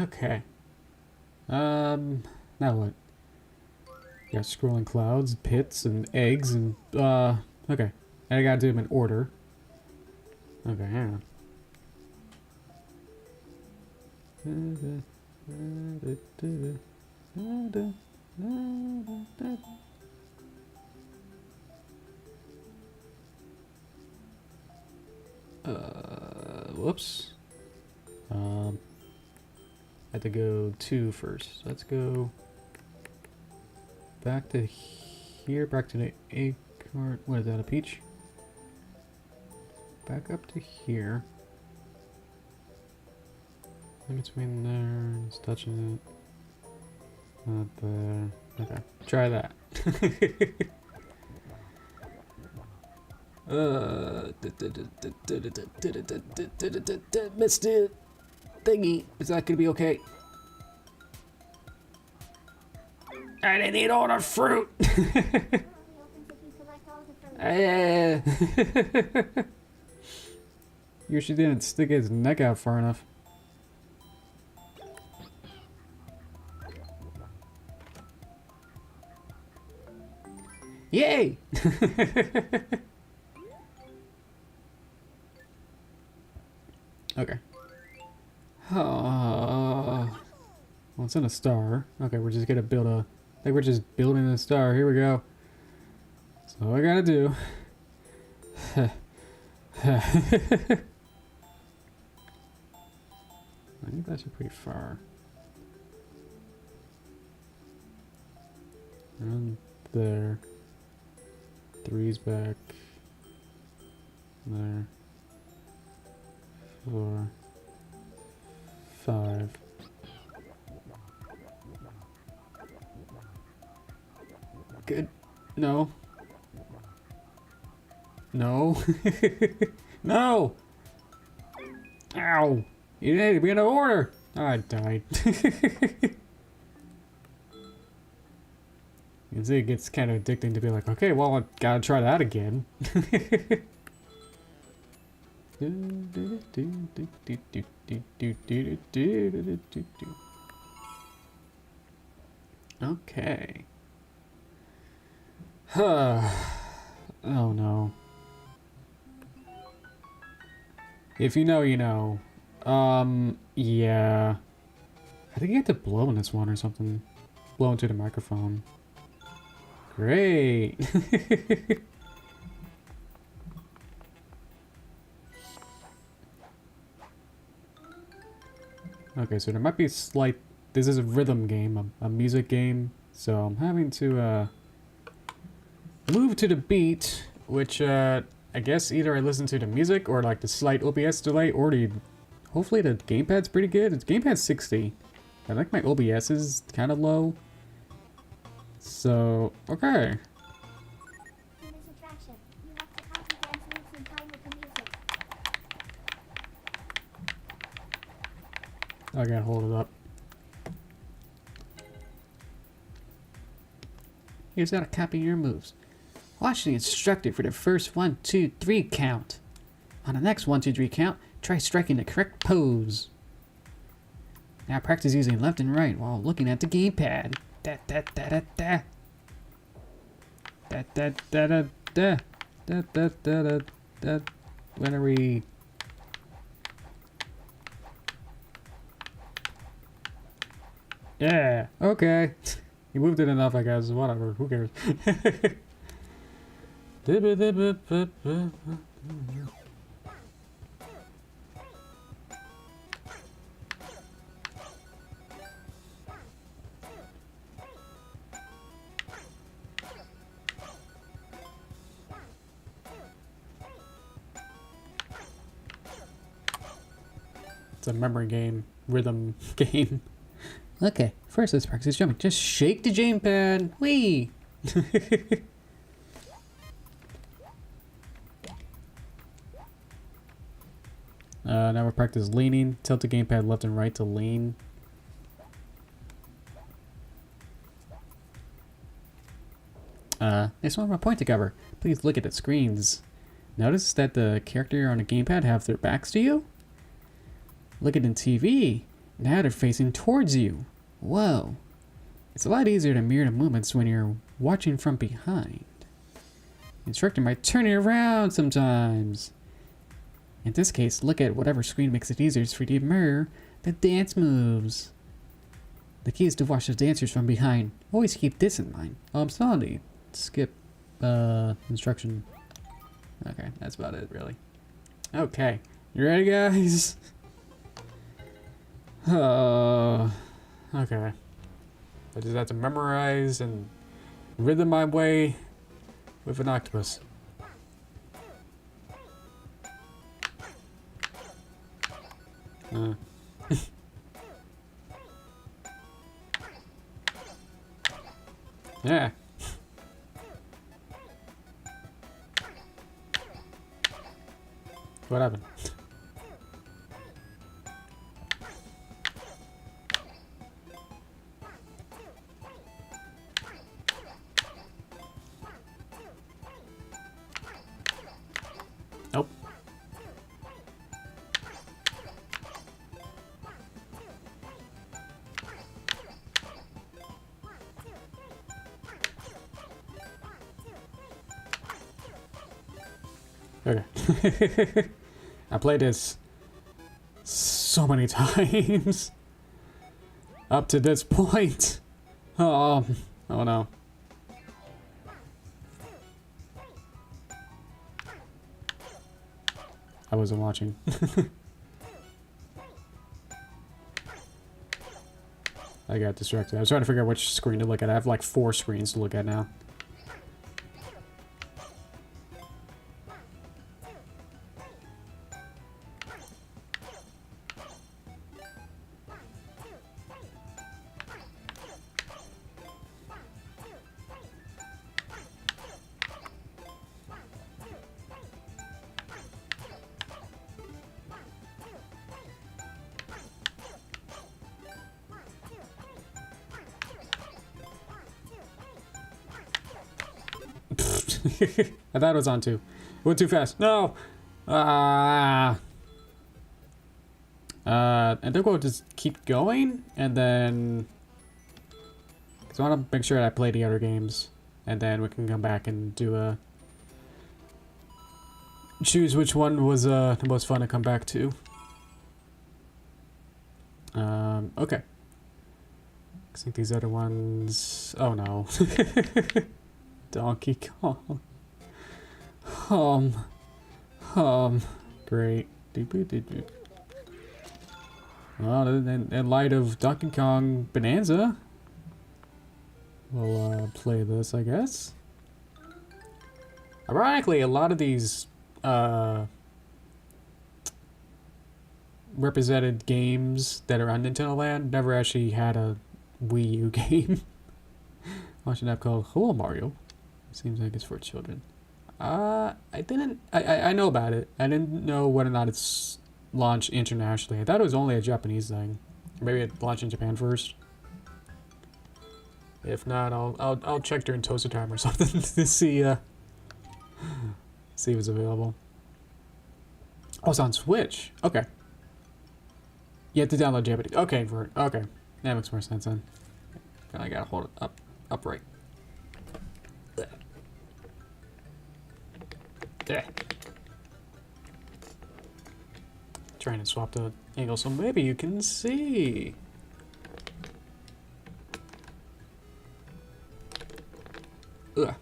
Okay. Now what? Got scrolling clouds, pits, and eggs, and, okay. And I gotta do them in order. Okay, hang on. Whoops. I had to go 2 first. Let's go back to here, back to the acorn. What is that, a peach? Back up to here. In between there, it's touching it. Not there. Okay, try that. Missed it. Thingy. Is that gonna be okay? I didn't eat all the fruit. Only opens if you collect all the fruit. Yoshi didn't stick his neck out far enough. Yay! Okay. Well, it's in a star. Okay, we're just gonna build a... I think we're just building a star. Here we go. That's all I gotta do. I think that's pretty far. And there. 3's back. There. 4. 5. Good. No. No. No! Ow! You need to be in order! Oh, I died. You can see it gets kind of addicting to be like, okay, well, I gotta try that again. Okay. Oh no. If you know, you know. Yeah. I think you have to blow in this one or something. Blow into the microphone. Great. Okay, so there might be a slight... This is a rhythm game, a music game. So I'm having to move to the beat, which I guess either I listen to the music or like the slight OBS delay or the... Hopefully the gamepad's pretty good. It's gamepad 60. I think my OBS is kind of low. So, okay. In this attraction, you have to copy dance moves in time with the music. I gotta hold it up. Here's how to copy your moves. Watch the instructor for the first 1, 2, 3 count. On the next 1, 2, 3 count, try striking the correct pose. Now practice using left and right while looking at the gamepad. Da da da da da. Da da da da da. Da da da da da. When are we? Yeah. Okay. You moved it enough, I guess. Whatever. Who cares? It's a memory game, rhythm game. Okay, first let's practice jumping. Just shake the gamepad. Whee! Now we'll practice leaning. Tilt the gamepad left and right to lean. There's one more point to cover. Please look at the screens. Notice that the character on the gamepad have their backs to you? Look at the TV. Now they're facing towards you. Whoa. It's a lot easier to mirror the movements when you're watching from behind. The instructor might turn it around sometimes. In this case, look at whatever screen makes it easier for you to mirror the dance moves. The key is to watch the dancers from behind. Always keep this in mind. Oh, I'm sorry. Skip instruction. Okay, that's about it, really. Okay, you ready, guys? Okay. I just have to memorize and rhythm my way with an octopus. Yeah. What happened? Okay. I played this so many times up to this point. Oh no. I wasn't watching. I got distracted. I was trying to figure out which screen to look at. I have like 4 screens to look at now. I thought it was on 2. It went too fast. No! I think we'll just keep going, and then... because I want to make sure that I play the other games, and then we can come back and do a... choose which one was the most fun to come back to. Okay. I think these other ones... oh no. Donkey Kong. Great. Well, in light of Donkey Kong Bonanza, we'll play this, I guess. Ironically, a lot of these represented games that are on Nintendo Land never actually had a Wii U game. Watch an app called Hello Mario. Seems like it's for children. I know about it. I didn't know whether or not it's launched internationally. I thought it was only a Japanese thing. Maybe it launched in Japan first. If not, I'll check during Toaster Time or something to see if it's available. Oh, it's on Switch. Okay. You have to download Japanese. Okay, okay. That makes more sense then. I gotta hold it upright. There. Trying to swap the angle so maybe you can see. Ugh.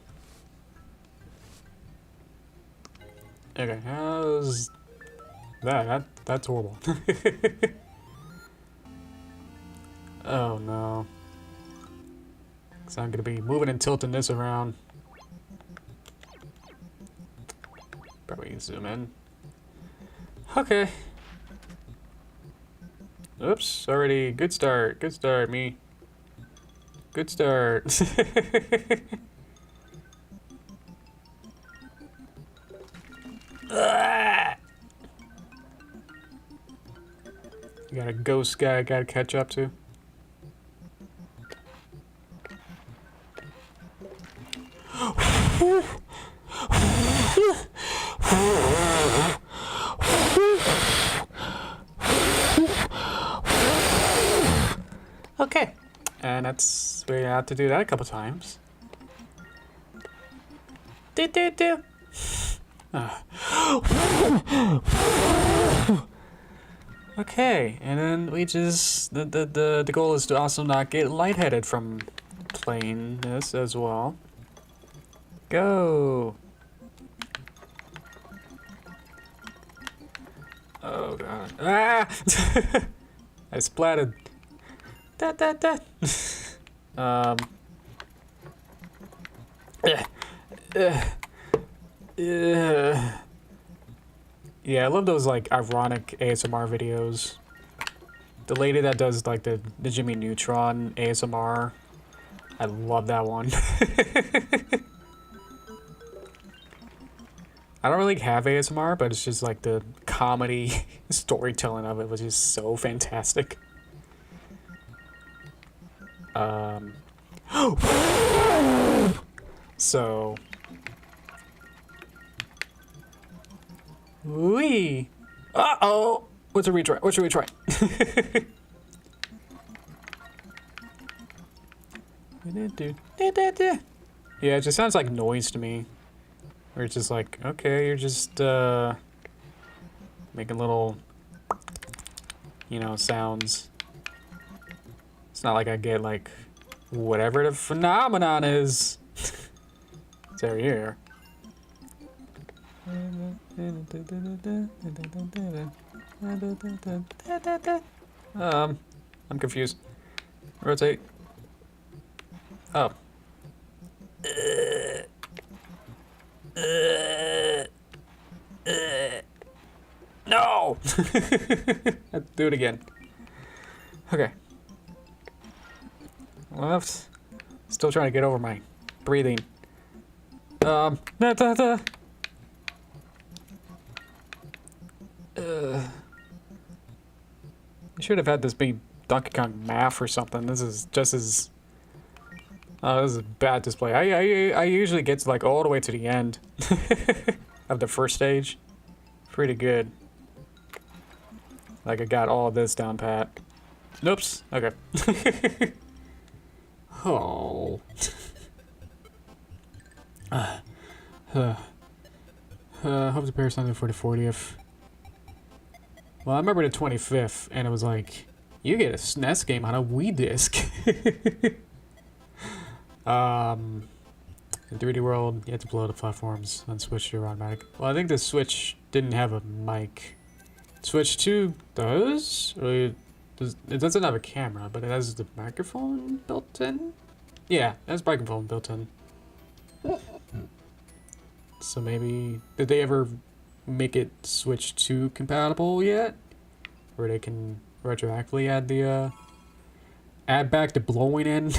Okay, how's that? That's horrible. Oh no. So I'm gonna be moving and tilting this around. Probably zoom in. Okay. Oops, already good start. Good start, me. Good start. You got a ghost guy I gotta catch up to. Okay, and that's we have to do that a couple times. Do. Okay, and then we just the goal is to also not get lightheaded from playing this as well. Go. Oh god. Ah! I splatted. Da. Yeah, I love those like ironic ASMR videos. The lady that does like the Jimmy Neutron ASMR, I love that one. I don't really have ASMR, but it's just like the comedy storytelling of it was just so fantastic. So wee. Uh-oh. What should we try? What should we try? Yeah, it just sounds like noise to me. Where it's just like, okay, you're just making little, you know, sounds. It's not like I get like whatever the phenomenon is. It's over here. I'm confused. Rotate. Oh. No! Let's do it again. Okay. Left. Still trying to get over my breathing. I should have had this be Donkey Kong Math or something. This is just as... Oh, this is a bad display. I usually get to like all the way to the end of the first stage. Pretty good. Like I got all of this down pat. Noops. Okay. Oh. Hope to pair something for the 40th. Well, I remember the 25th, and it was like, you get a SNES game on a Wii disc. In 3D World, you have to blow the platforms on Switch to automatic. Well, I think the Switch didn't have a mic. Switch 2 does? Or it doesn't have a camera, but it has the microphone built in? Yeah, it has microphone built in. So maybe... Did they ever make it Switch 2 compatible yet? Where they can retroactively add the, add back the blowing in?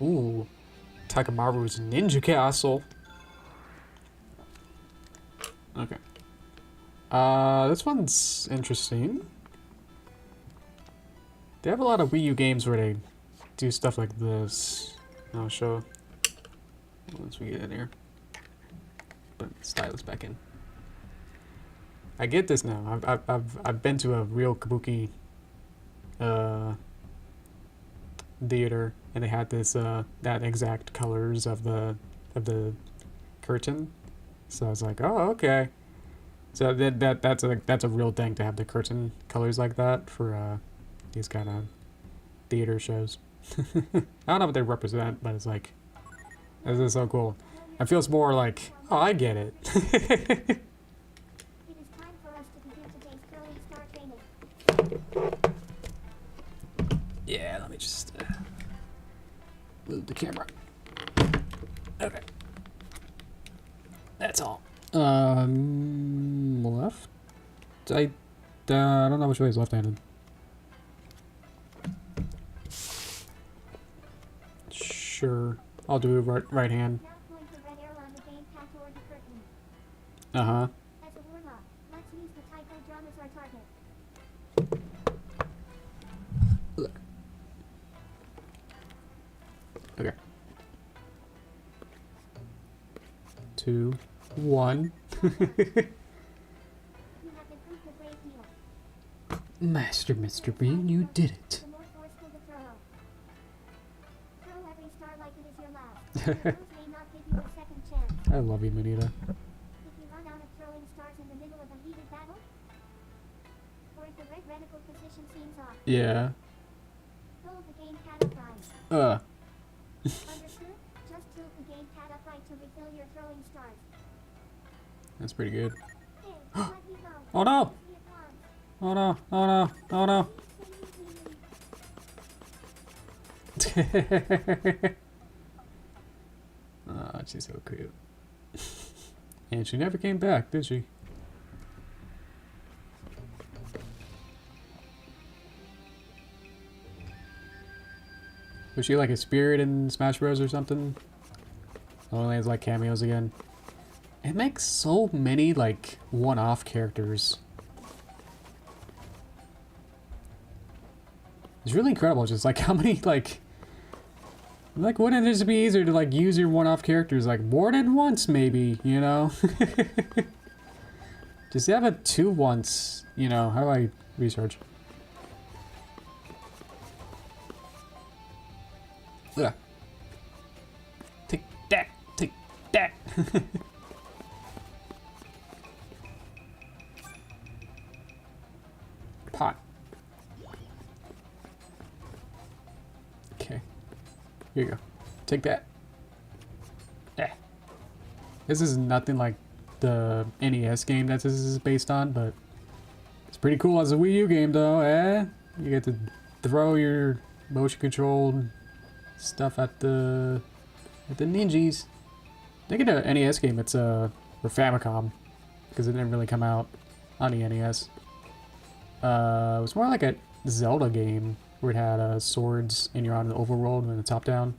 Ooh. Takamaru's Ninja Castle. Okay. This one's interesting. They have a lot of Wii U games where they do stuff like this. I'll show once we get in here. Put the stylus back in. I get this now. I've been to a real kabuki theater, and they had this that exact colors of the curtain. So I was like, oh, okay. So that's a real thing to have the curtain colors like that for these kind of theater shows. I don't know what they represent, but it's like, this is so cool. It feels more like, oh, I get it. It is time for us to begin today's curling star training. Yeah, let me just move the camera. Okay. That's all. Left? I don't know which way is left-handed. Sure. I'll do right hand. Now point the red arrow on the gamepad toward the curtain. Uh-huh. As a warm-up, let's use the typo drum as our target. Okay. 2, 1. You have improved a great deal. Master Mr. Bean, you did it. The more forceful the throw. Throw every star like it is your last. Your moves may not give you a second chance. I love you, Manita. If you run out of throwing stars in the middle of a heated battle, or if the red reticle position seems off, Yeah. hold the gamepad upright. Understood? Just tilt the gamepad upright to refill your throwing stars. That's pretty good. Hey, let me go. Oh no! See it once. Oh no! Oh no! Oh no! Oh, she's so cute. And she never came back, did she? Was she like a spirit in Smash Bros or something? Only has like cameos again. It makes so many like one-off characters. It's really incredible, just like how many like wouldn't it just be easier to like use your one-off characters like more than once maybe, you know? Just have it 2 once, you know. How do I research? Ugh. Take that! Take that! Pot. Okay. Here you go. Take that. This is nothing like the NES game that this is based on, but it's pretty cool as a Wii U game though, You get to throw your motion controlled stuff at the ninjas. I think in a NES game it's for Famicom, because it didn't really come out on the NES. It was more like a Zelda game where it had swords and you're on the overworld and the top down.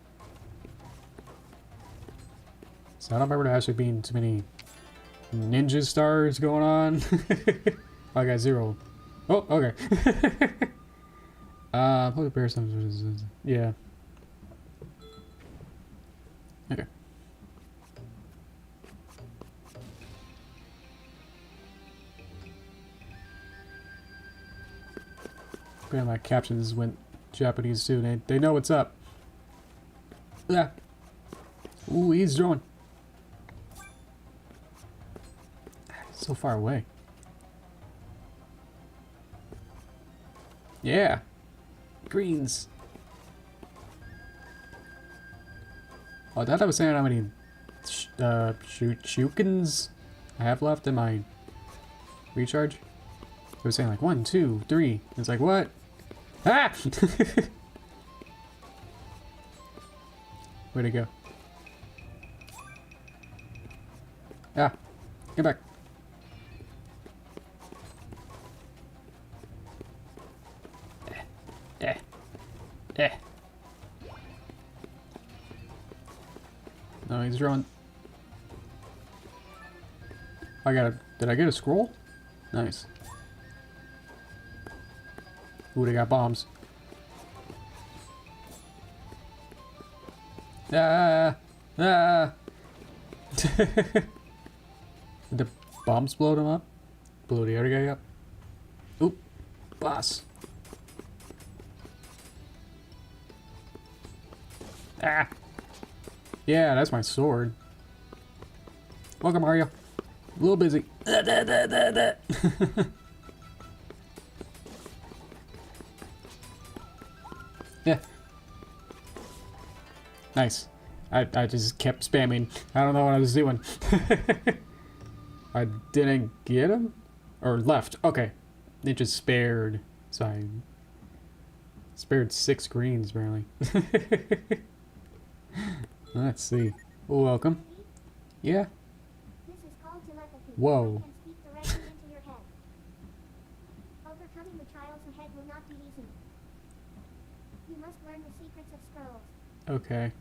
So I don't remember there actually being too many ninja stars going on. Oh, I got 0. Oh, okay. Probably bear some. Yeah. Okay. Man, my captions went Japanese too. They know what's up. Yeah. Ooh, he's drawing. So far away. Yeah. Greens. Oh, I thought I was saying how many shurikens I have left in my recharge. I was saying like 1, 2, 3. It's like, what? Ah! Where'd it go? Ah, get back. No, he's drawing. Did I get a scroll? Nice. Ooh, they got bombs. Ah! Ah! Did the bombs blow them up? Blow the other guy up? Oop! Boss! Ah! Yeah, that's my sword. Welcome, Mario. A little busy. Yeah. Nice. I just kept spamming. I don't know what I was doing. I didn't get him? Or left. Okay. It just spared. So I spared 6 greens, apparently. Let's see. Welcome. Yeah. This is called telepathy. Whoa. Can speak directly into your head. Overcoming the trials ahead will not be easy. You must learn the secrets of scrolls. Okay.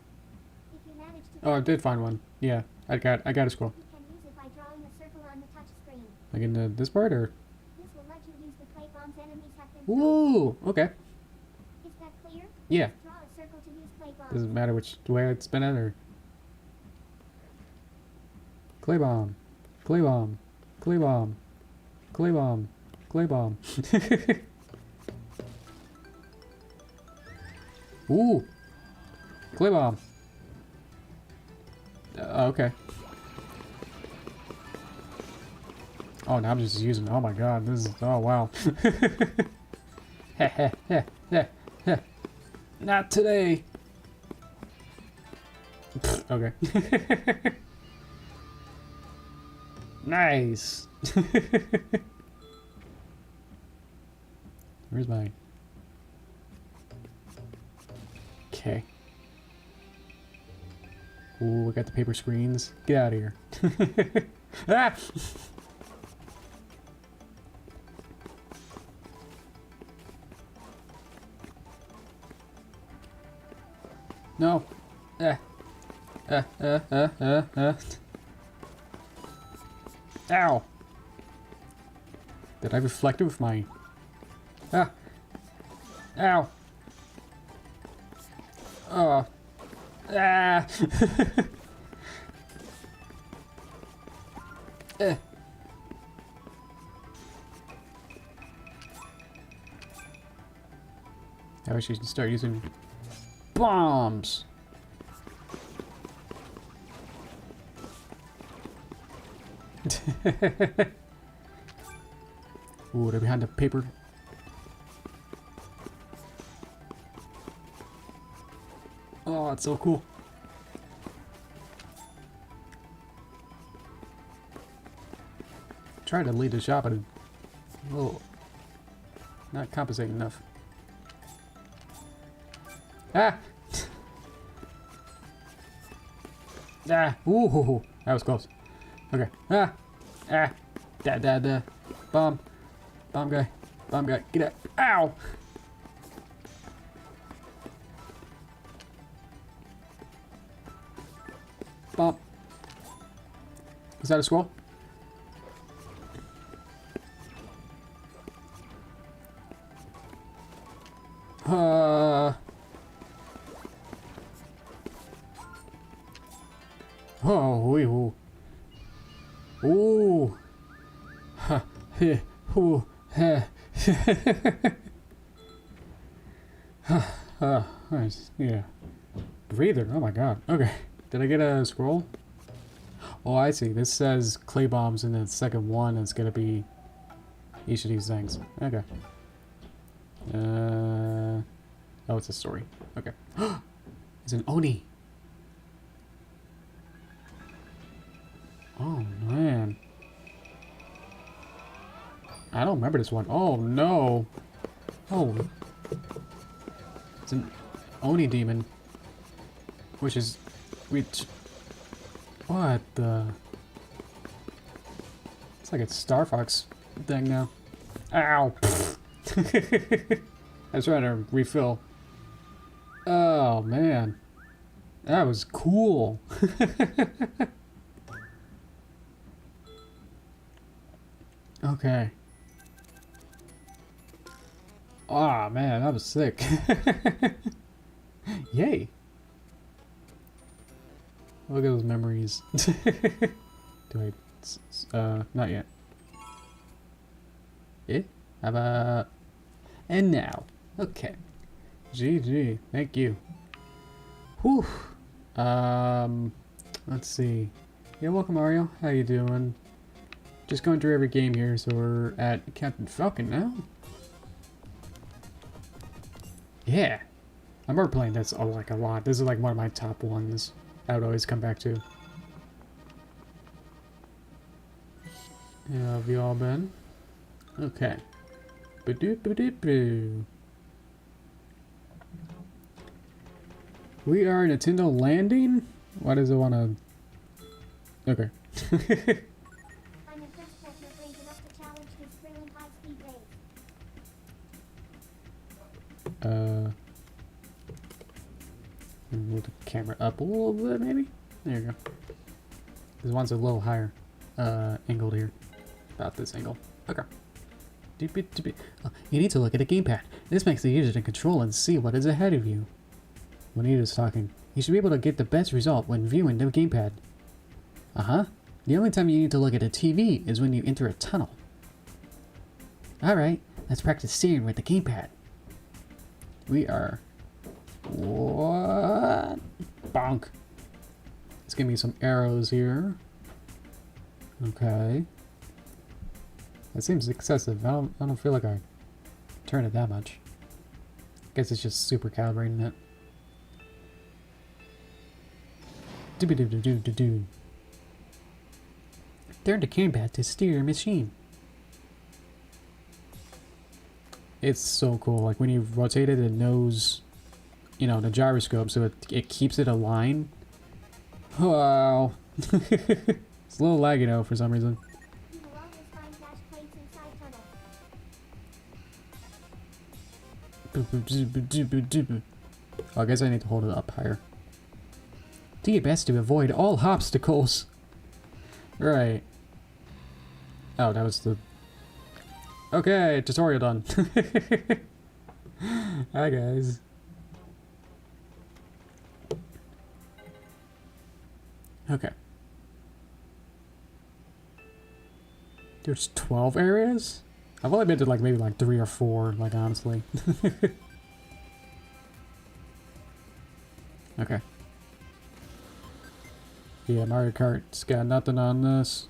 If you manage to Oh, I did find one. Yeah. I got a scroll. you can use it by drawing a circle on the touch screen. Like in this part, or? This will let you use the clay bombs enemies have been Ooh. Okay. Is that clear? Yeah. Draw a circle to use clay bombs. Doesn't matter which way I spin it, or? Clay bomb. Clay bomb. Clay bomb. Clay bomb. Clay bomb. Ooh. Clay bomb. Okay. Oh, now I'm just using. Oh my god, this is. Oh wow. Heh heh heh heh heh. Not today. Pfft, okay. Nice. Where's my? Okay. Ooh, we got the paper screens. Get out of here. Ah! No. Ow. Did I reflect it with my... Ah. Ow. Oh. Ah. Eh. I wish you could start using bombs. Ooh, they're behind the paper. Oh, it's so cool. Tried to lead the shot, but a little not compensating enough. Ah! Ah! Ooh, that was close. Okay. Ah! Ah! Da. Bomb. Bomb guy. Bomb guy. Get out. Ow! Bomb. Is that a squirrel? Oh, wee hoo. Ooh. Ha. He. Hoo. He. Nice. Yeah. Breather. Oh my god. Okay. Did I get a scroll? Oh, I see. This says clay bombs, and the second one is gonna be each of these things. Okay. Oh, it's a story. Okay. It's an Oni. Oh, man. I don't remember this one. Oh, no. Oh. It's an Oni demon. Which is... What the... It's like a Star Fox thing now. Ow! I was trying to refill. Oh, man. That was cool. Okay. Ah, man, that was sick. Yay. Look at those memories. Do I... not yet. Eh? How about... And now. Okay. GG. Thank you. Whew. Let's see. Yeah, welcome Mario. How you doing? Just going through every game here, so we're at Captain Falcon now. Yeah. I remember playing this like a lot. This is like one of my top ones I would always come back to. Yeah, have you all been? Okay. Ba-doop-ba-doop-boo. We are Nintendo Landing? Why does it want to... Okay. I'm impressed that you're brave enough to challenge his thrilling high-speed race. Move the camera up a little bit, maybe? There you go. This one's a little higher angled here. About this angle. Okay. Oh, you need to look at a gamepad. This makes it easier to control and see what is ahead of you. Juanita's talking. You should be able to get the best result when viewing the gamepad. Uh-huh. The only time you need to look at a TV is when you enter a tunnel. Alright, let's practice steering with the gamepad. We are... What? Bonk. Let's give me some arrows here. Okay. That seems excessive. I don't feel like I turn it that much. Guess it's just super calibrating it. Do-be-do-do-do-do-do. Turn the gamepad to steer your machine. It's so cool. Like when you rotate it, it knows, you know, the gyroscope, so it keeps it aligned. Wow. It's a little laggy though for some reason. You will always find dash plates inside tunnels. Oh, I guess I need to hold it up higher. Do your best to avoid all obstacles. Right. Oh, that was the... Okay, tutorial done. Hi, guys. Okay. There's 12 areas? I've only been to like maybe like 3 or 4, like honestly. Okay. Yeah, Mario Kart's got nothing on this.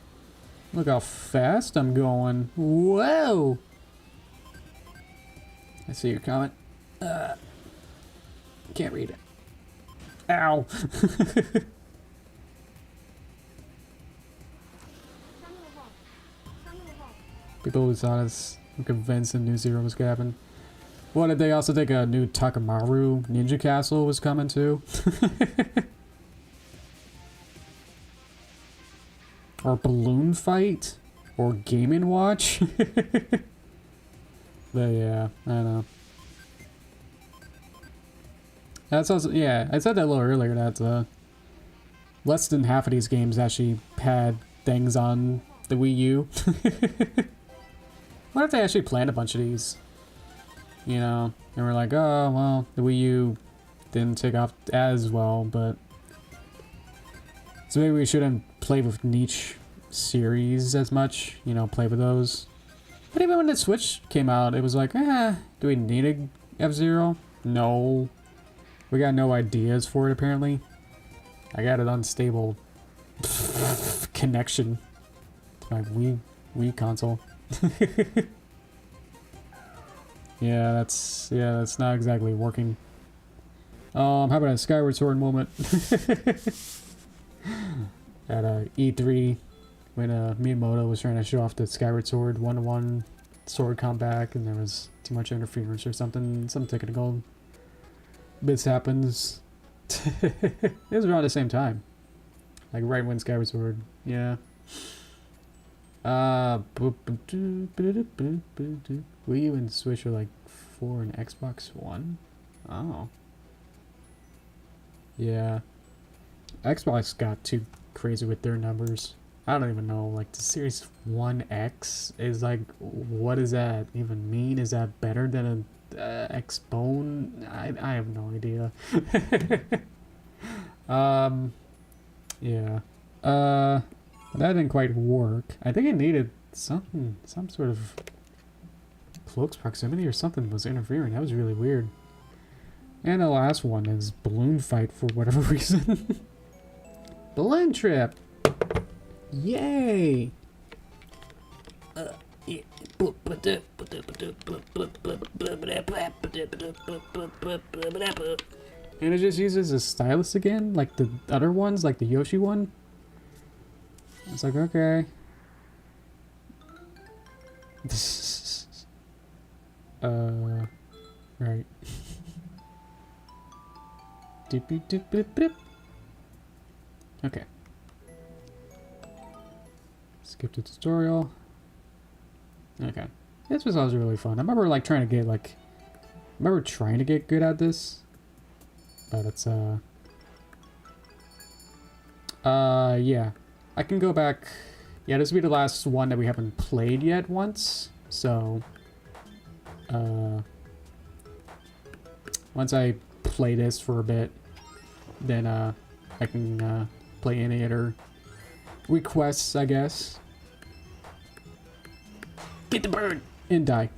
Look how fast I'm going. Whoa! I see your comment. Can't read it. Ow! People always thought us convinced the new Zero was gonna happen. What did they also think a new Takamaru Ninja Castle was coming too? Or Balloon Fight? Or Game & Watch? But yeah, I don't know. That's also, yeah, I said that a little earlier that less than half of these games actually had things on the Wii U. What if they actually planned a bunch of these? You know, and we're like, oh, well, the Wii U didn't take off as well, but... So maybe we shouldn't play with niche series as much, you know, play with those. But even when the Switch came out, it was like, do we need a F-Zero? No. We got no ideas for it, apparently. I got an unstable connection to my Wii console. Yeah, that's not exactly working. How about a Skyward Sword moment? At E3, when Miyamoto was trying to show off the Skyward Sword 1-to-1 sword combat, and there was too much interference or something, some technical bits happens. It was around the same time, like right when Skyward Sword, yeah. Wii U and Switch are like 4 and Xbox One? Oh. Yeah. Xbox got too crazy with their numbers. I don't even know, like the Series 1X is like, what does that even mean? Is that better than a X-Bone? I have no idea. Yeah. That didn't quite work. I think it needed some sort of close proximity or something was interfering. That was really weird. And the last one is Balloon Fight for whatever reason. Balloon Trip! Yay! Yeah. And it just uses a stylus again, like the other ones, like the Yoshi one. It's like, okay. Right. Okay. Skip the tutorial. Okay. This was always really fun. I remember like trying to get good at this. But it's yeah. I can go back. Yeah, this will be the last one that we haven't played yet once. So once I play this for a bit, then I can play any other requests, I guess. Get the bird! And die.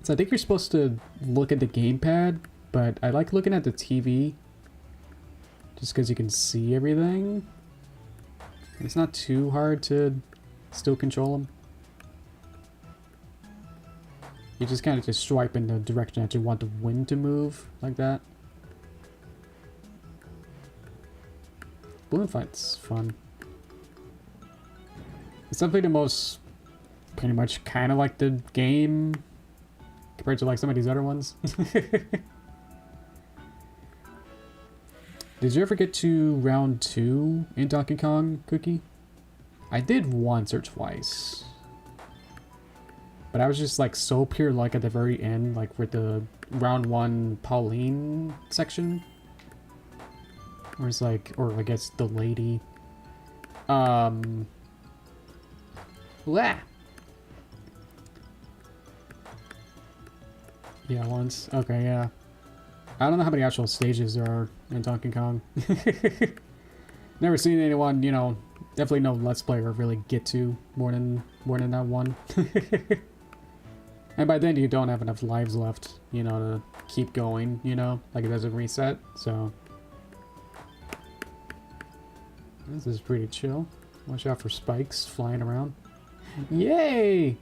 So I think you're supposed to look at the gamepad, but I like looking at the TV just because you can see everything. It's not too hard to still control them. You just kind of just swipe in the direction that you want the wind to move, like that. Balloon Fight's fun. It's definitely the most, pretty much kind of like the game compared to like some of these other ones. Did you ever get to round 2 in Donkey Kong, Cookie? I did once or twice. But I was just like so pure luck at the very end, like with the round 1 Pauline section. Or it's like, or I guess the lady. Wah! Yeah, once. Okay, yeah. I don't know how many actual stages there are in Donkey Kong. Never seen anyone, you know, definitely no Let's Player really get to more than that one. And by then you don't have enough lives left, you know, to keep going, you know? Like it doesn't reset, so... This is pretty chill. Watch out for spikes flying around. Yay!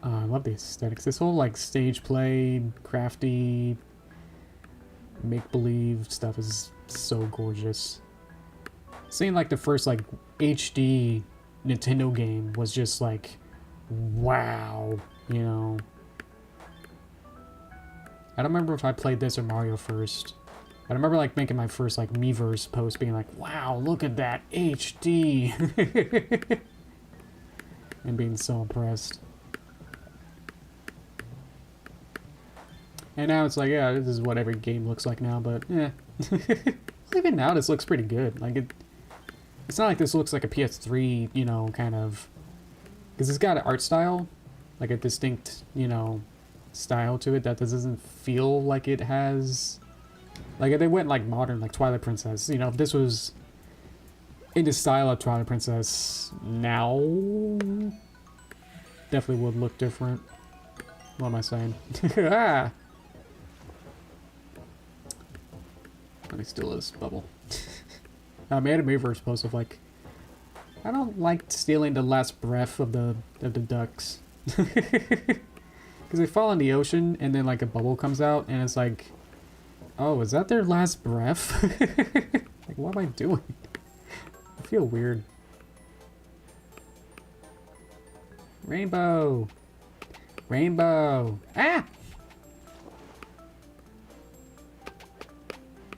I love the aesthetics. This whole like stage play, crafty, make-believe stuff is so gorgeous. Seeing like the first like HD Nintendo game was just like, wow, you know. I don't remember if I played this or Mario first. I remember like making my first like Miiverse post being like, wow, look at that HD. And being so impressed. And now it's like, yeah, this is what every game looks like now, but yeah. Even now this looks pretty good. Like it's not like this looks like a PS3, you know, kind of, because it's got an art style, like a distinct, you know, style to it that doesn't feel like it has, like they went like modern, like Twilight Princess, you know, if this was in the style of Twilight Princess now, definitely would look different. What am I saying? Ah! Let me steal this bubble. I made a Miiverse post of like, I don't like stealing the last breath of the ducks. Because they fall in the ocean and then like a bubble comes out and it's like, oh, is that their last breath? Like, what am I doing? I feel weird. Rainbow! Rainbow! Ah!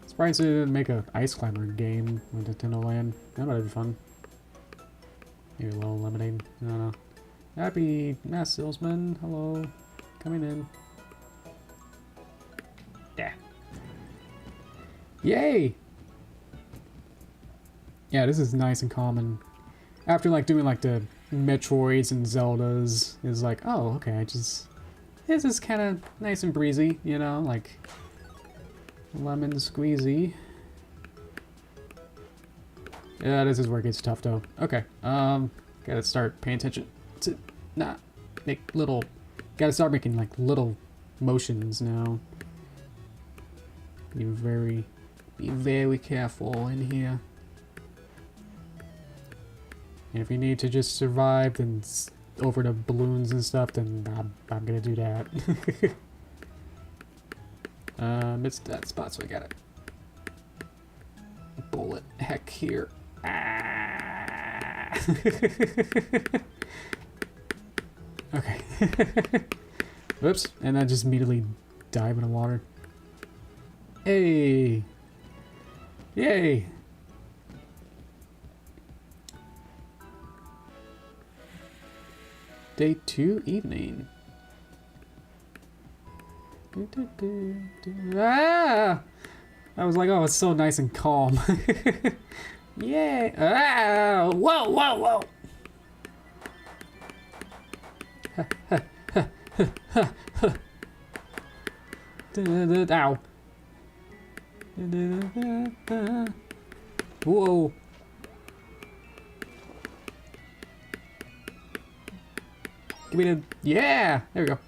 Surprised they didn't make an Ice Climber game with Nintendo Land. That might be fun. Maybe a little lemonade. I don't know. Happy Mass Salesman. Hello. Coming in. Yeah. Yay! Yeah, this is nice and common. After like doing like the Metroids and Zeldas, it's like, oh, okay, this is kind of nice and breezy, you know, like lemon squeezy. Yeah, this is where it gets tough though. Okay, gotta start paying attention to not make little, gotta start making like little motions now. Be very careful in here. And if you need to just survive then over the balloons and stuff, then I'm gonna do that. It's that spot, so I got it. Bullet heck here. Ah. Okay. Whoops, and I just immediately dive in the water. Hey! Yay! Day 2 evening. Ah! I was like, oh, it's so nice and calm. Yay! Ah! Whoa, whoa, whoa! Ow. Whoa. Give me the... Yeah! There we go.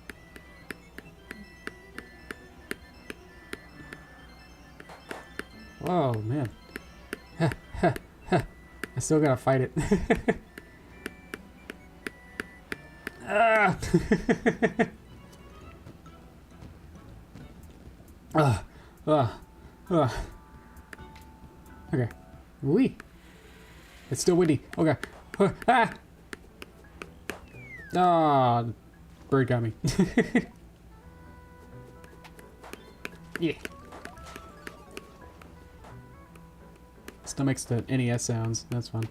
Whoa, man. I still gotta fight it. Ah! Okay. Wee. It's still windy. Okay. Ah! Ah, the bird got me. Yeah. Still makes the NES sounds. That's fun.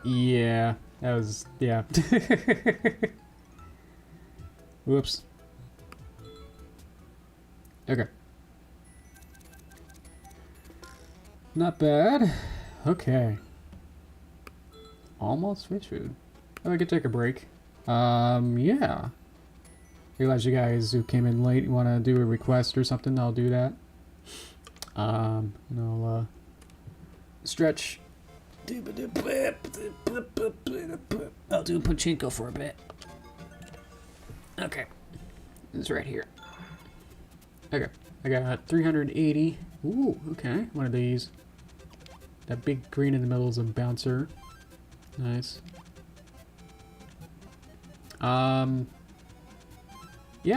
Yeah, that was, yeah. Whoops. Okay. Not bad. Okay. Almost fish food. Oh, I could take a break. Yeah. Realize you guys who came in late want to do a request or something, I'll do that. And I'll, Stretch. I'll do pachinko for a bit. Okay. It's right here. Okay. I got 380. Ooh, okay. One of these. That big green in the middle is a bouncer. Nice. Yeah,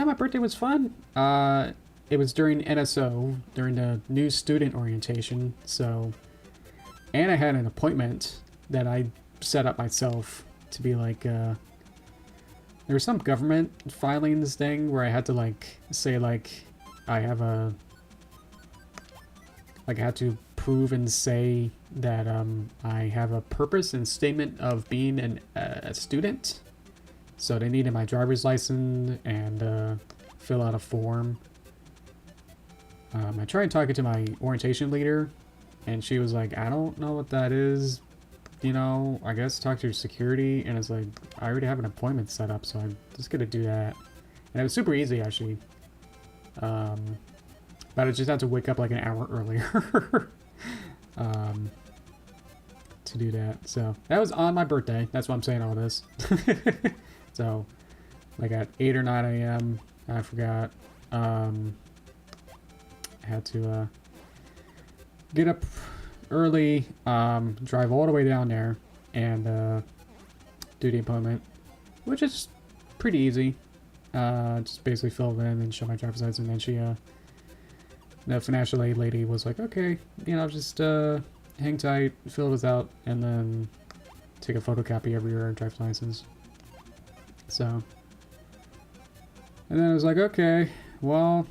my birthday was fun. It was during NSO, during the new student orientation, so... And I had an appointment that I set up myself to be like, there was some government filings thing where I had to, like, say, like, I have a... Like, I had to prove and say that, I have a purpose and statement of being a student. So they needed my driver's license and, fill out a form. I tried talking to my orientation leader, and she was like, I don't know what that is. You know, I guess talk to your security. And it's like, I already have an appointment set up, so I'm just gonna do that. And it was super easy, actually. But I just had to wake up like an hour earlier to do that. So that was on my birthday. That's why I'm saying all this. So, like at 8 or 9 a.m., I forgot. I had to get up early, drive all the way down there, and do the appointment, which is pretty easy. Just basically fill it in and show my driver's license, and then she, the financial aid lady was like, okay, you know, just hang tight, fill this out, and then take a photocopy of your driver's license. So, and then I was like, okay, well,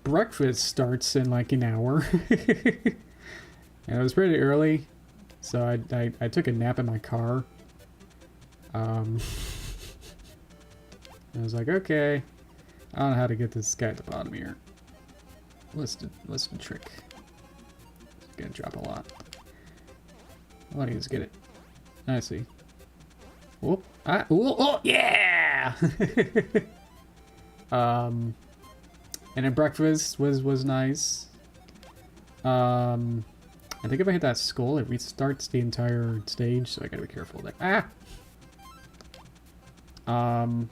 breakfast starts in like an hour. And it was pretty early, so I took a nap in my car. I was like, okay, I don't know how to get this guy at the bottom here. What's the trick? It's gonna drop a lot. I want to just get it. I see. Whoop! Oh yeah! And then breakfast was nice. I think if I hit that skull, it restarts the entire stage, so I gotta be careful there. And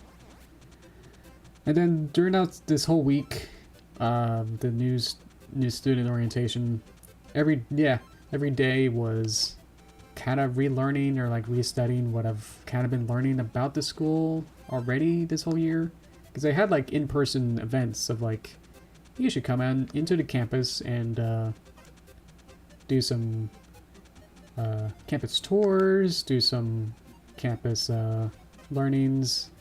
then during this whole week, the new student orientation, every day was kind of relearning or like restudying what I've kind of been learning about the school already this whole year. Because they had like in-person events of like, you should come into the campus and do some campus tours, do some campus learnings,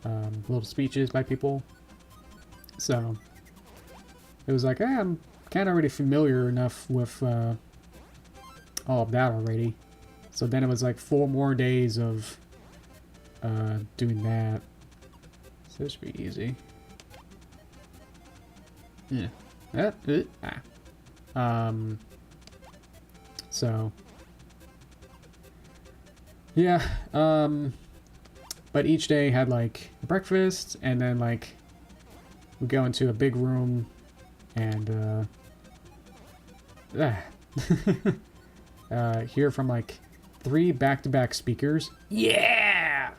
little speeches by people. So it was like, I'm kind of already familiar enough with all of that already. So then it was like 4 more days of doing that. So this should be easy. Yeah. So yeah, but each day had like breakfast, and then like we go into a big room and hear from like 3 back-to-back speakers. Yeah.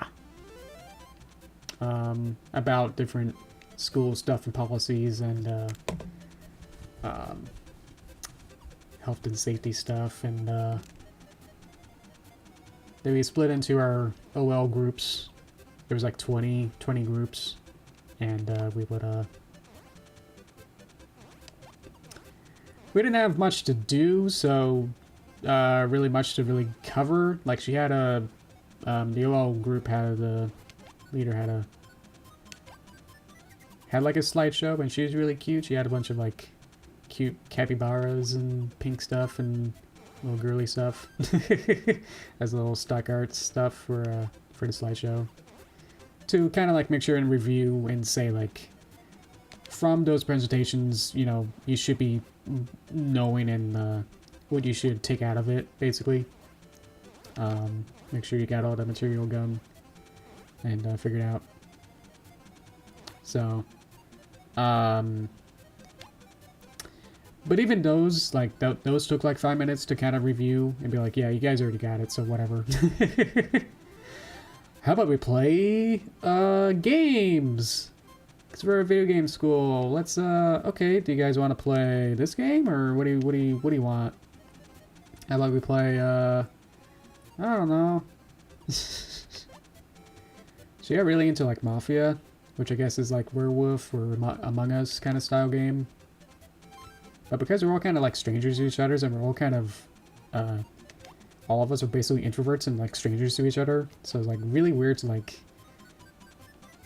About different school stuff and policies and health and safety stuff, and then we split into our OL groups. There was like 20 groups, and we didn't have much to do, so really much to really cover. Like she had the OL group had the leader had like a slideshow, and she was really cute. She had a bunch of like cute capybaras and pink stuff and little girly stuff as little stock art stuff for the slideshow, to kind of like make sure and review and say like, from those presentations, you know, you should be knowing and what you should take out of it, basically. Make sure you got all the material done and figured out. So But even those, like, those took like 5 minutes to kind of review and be like, yeah, you guys already got it, so whatever. How about we play games? Because we're a video game school. Let's okay, do you guys want to play this game, or what do you want? How about we play I don't know. So yeah, really into like Mafia, which I guess is like Werewolf or Among Us kind of style game. But because we're all kind of like strangers to each other, and we're all kind of all of us are basically introverts and like strangers to each other, so it's like really weird to like,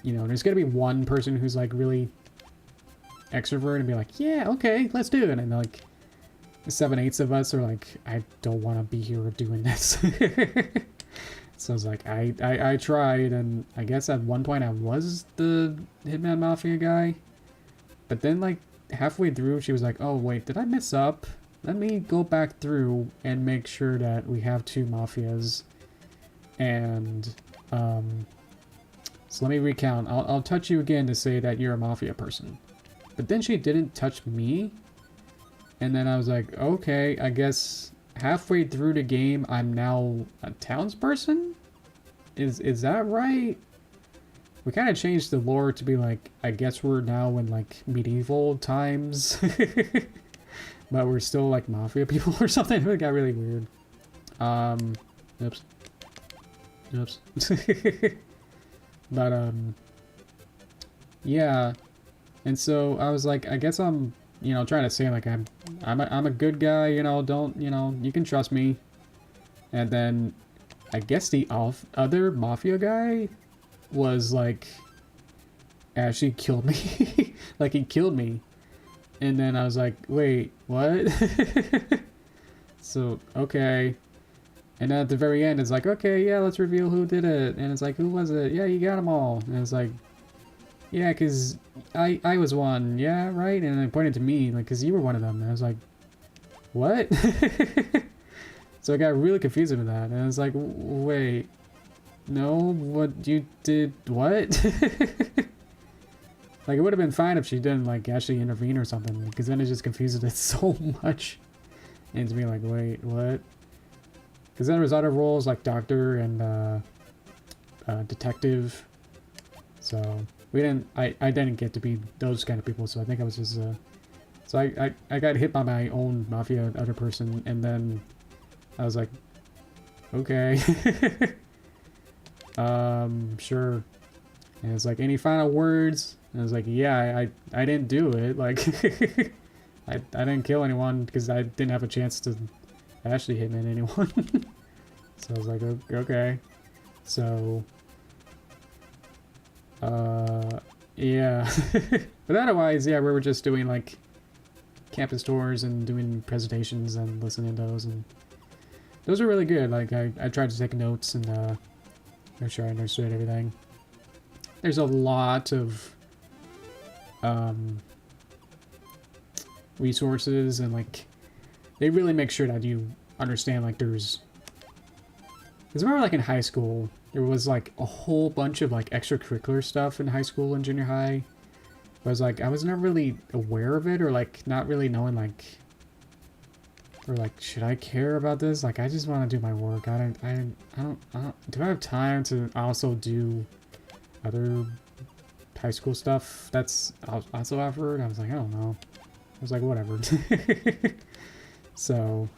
you know, there's gonna be one person who's like really extrovert and be like, yeah, okay, let's do it, and like 7/8 of us are like, I don't want to be here doing this. So it's like I tried, and I guess at one point I was the Hitman Mafia guy, but then like halfway through she was like, oh wait, did I mess up? Let me go back through and make sure that we have 2 Mafias. And so let me recount. I'll touch you again to say that you're a Mafia person. But then she didn't touch me. And then I was like, okay, I guess halfway through the game I'm now a townsperson? Is that right? We kind of changed the lore to be like, I guess we're now in like medieval times. But we're still like Mafia people or something. It got really weird. Oops. Oops. But yeah. And so I was like, I guess I'm, you know, trying to say like I'm a good guy, you know, don't, you know, you can trust me. And then I guess the other Mafia guy was like actually killed me. Like he killed me. And then I was like, wait, what? So, okay. And then at the very end, it's like, okay, yeah, let's reveal who did it. And it's like, who was it? Yeah, you got them all. And it's like, yeah, because I was one. Yeah, right? And it pointed to me, like, because you were one of them. And I was like, what? So I got really confused with that. And I was like, wait, no, what you did, what? Like, it would have been fine if she didn't, like, actually intervene or something, because then it just confuses it so much. And to be like, wait, what? Because then there was other roles, like Doctor and Detective. So, we didn't, I didn't get to be those kind of people, so I think I was just, so I got hit by my own Mafia other person, and then I was like, okay. Sure. And it's like, any final words? And I was like, yeah, I didn't do it. Like, I didn't kill anyone because I didn't have a chance to actually hitman anyone. So I was like, okay. So, yeah. But otherwise, yeah, we were just doing like campus tours and doing presentations and listening to those, and those were really good. Like, I tried to take notes and make sure I understood everything. There's a lot of resources, and like they really make sure that you understand, like, because remember, like, in high school there was like a whole bunch of like extracurricular stuff in high school and junior high. But I was like, I was not really aware of it, or like not really knowing, like, or like, should I care about this? Like, I just want to do my work. I don't do I have time to also do other high school stuff that's also offered? I was like, I don't know. I was like, whatever. So,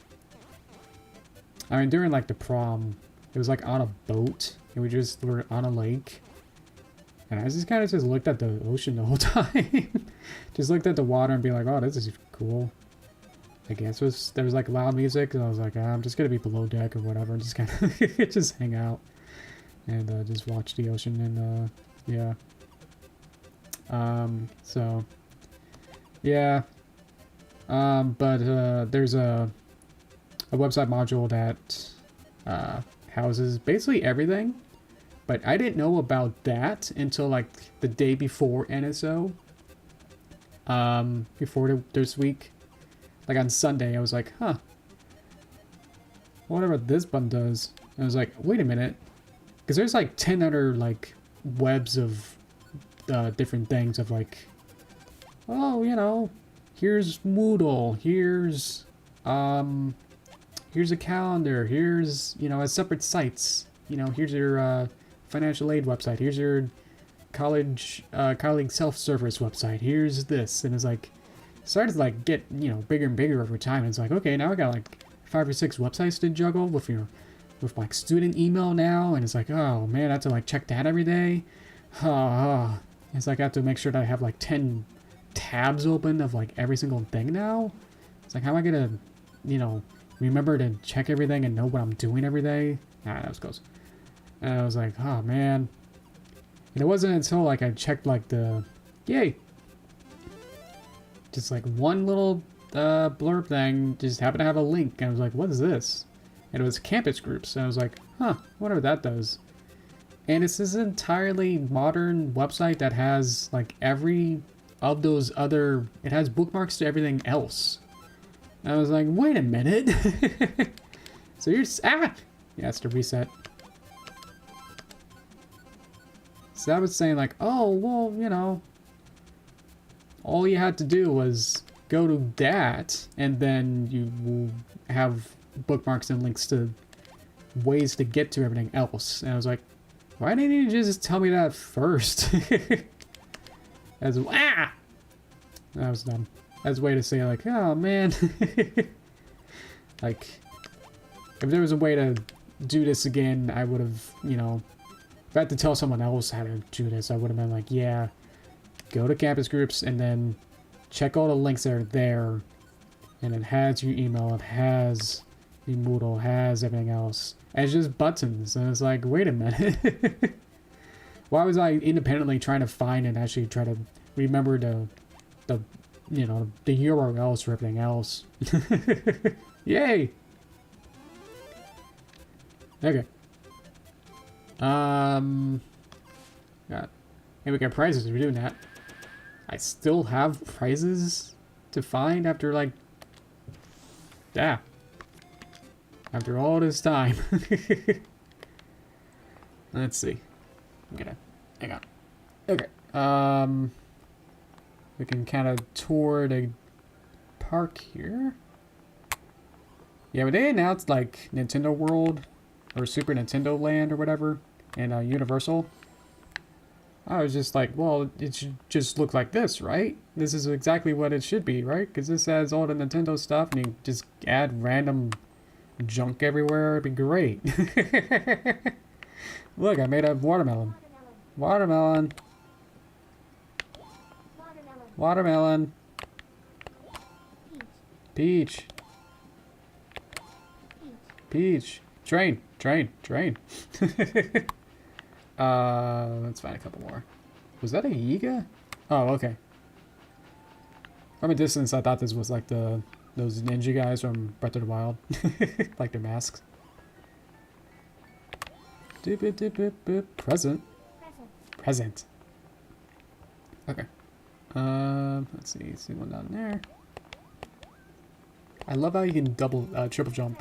I mean, during like the prom, it was like on a boat, and we just were on a lake, and I just kind of just looked at the ocean the whole time. Just looked at the water and be like, oh, this is cool. I guess there was like loud music, and I was like, I'm just gonna be below deck or whatever, and just kind of just hang out and just watch the ocean, and yeah. So, yeah. But there's a website module that houses basically everything, but I didn't know about that until like the day before NSO. Before this week, like on Sunday, I was like, huh, whatever this button does. And I was like, wait a minute, because there's like 10 other like webs of different things of like, oh, you know, here's Moodle, here's a calendar, here's, you know, as separate sites. You know, here's your financial aid website, here's your colleague self-service website, here's this. And it's like, started to like get, you know, bigger and bigger over time. And it's like, okay, now I got like 5 or 6 websites to juggle with, you know, with like student email now. And it's like, oh man, I have to like check that every day. It's like I have to make sure that I have like 10 tabs open of like every single thing now. It's like, how am I gonna, you know, remember to check everything and know what I'm doing every day? Nah, that was close. And I was like, oh man. And it wasn't until like I checked like the, yay, just like one little blurb thing just happened to have a link. And I was like, what is this? And it was campus groups. And I was like, huh, whatever that does. And it's this entirely modern website that has like every of those other, it has bookmarks to everything else. And I was like, wait a minute. So you're just, yeah, it's to reset. So I was saying like, oh, well, you know, all you had to do was go to that, and then you will have bookmarks and links to ways to get to everything else. And I was like, why didn't you just tell me that first? That was dumb. As a way to say like, oh man. Like, if there was a way to do this again, I would have, you know, if I had to tell someone else how to do this, I would have been like, yeah, go to campus groups and then check all the links that are there. And it has your email, it has your Moodle, has everything else. And it's just buttons. And it's like, wait a minute. Why was I independently trying to find and actually try to remember the you know, the URLs for everything else? Yay! Okay. Got, hey, we got prizes. We're doing that. I still have prizes to find after like, yeah, after all this time. Let's see. I'm gonna hang on. Okay. We can kind of tour the park here. Yeah, but they announced like Nintendo World or Super Nintendo Land or whatever, and Universal. I was just like, well, it should just look like this, right? This is exactly what it should be, right? Because this has all the Nintendo stuff, and you just add random junk everywhere. It'd be great. Look, I made a watermelon. Watermelon. Watermelon. Peach. Peach. Train. Train. Train. Let's find a couple more. Was that a Yiga? Oh, okay. From a distance, I thought this was like those ninja guys from Breath of the Wild. Like their masks. Present. Present. Okay. Let's see one down there. I love how you can triple jump.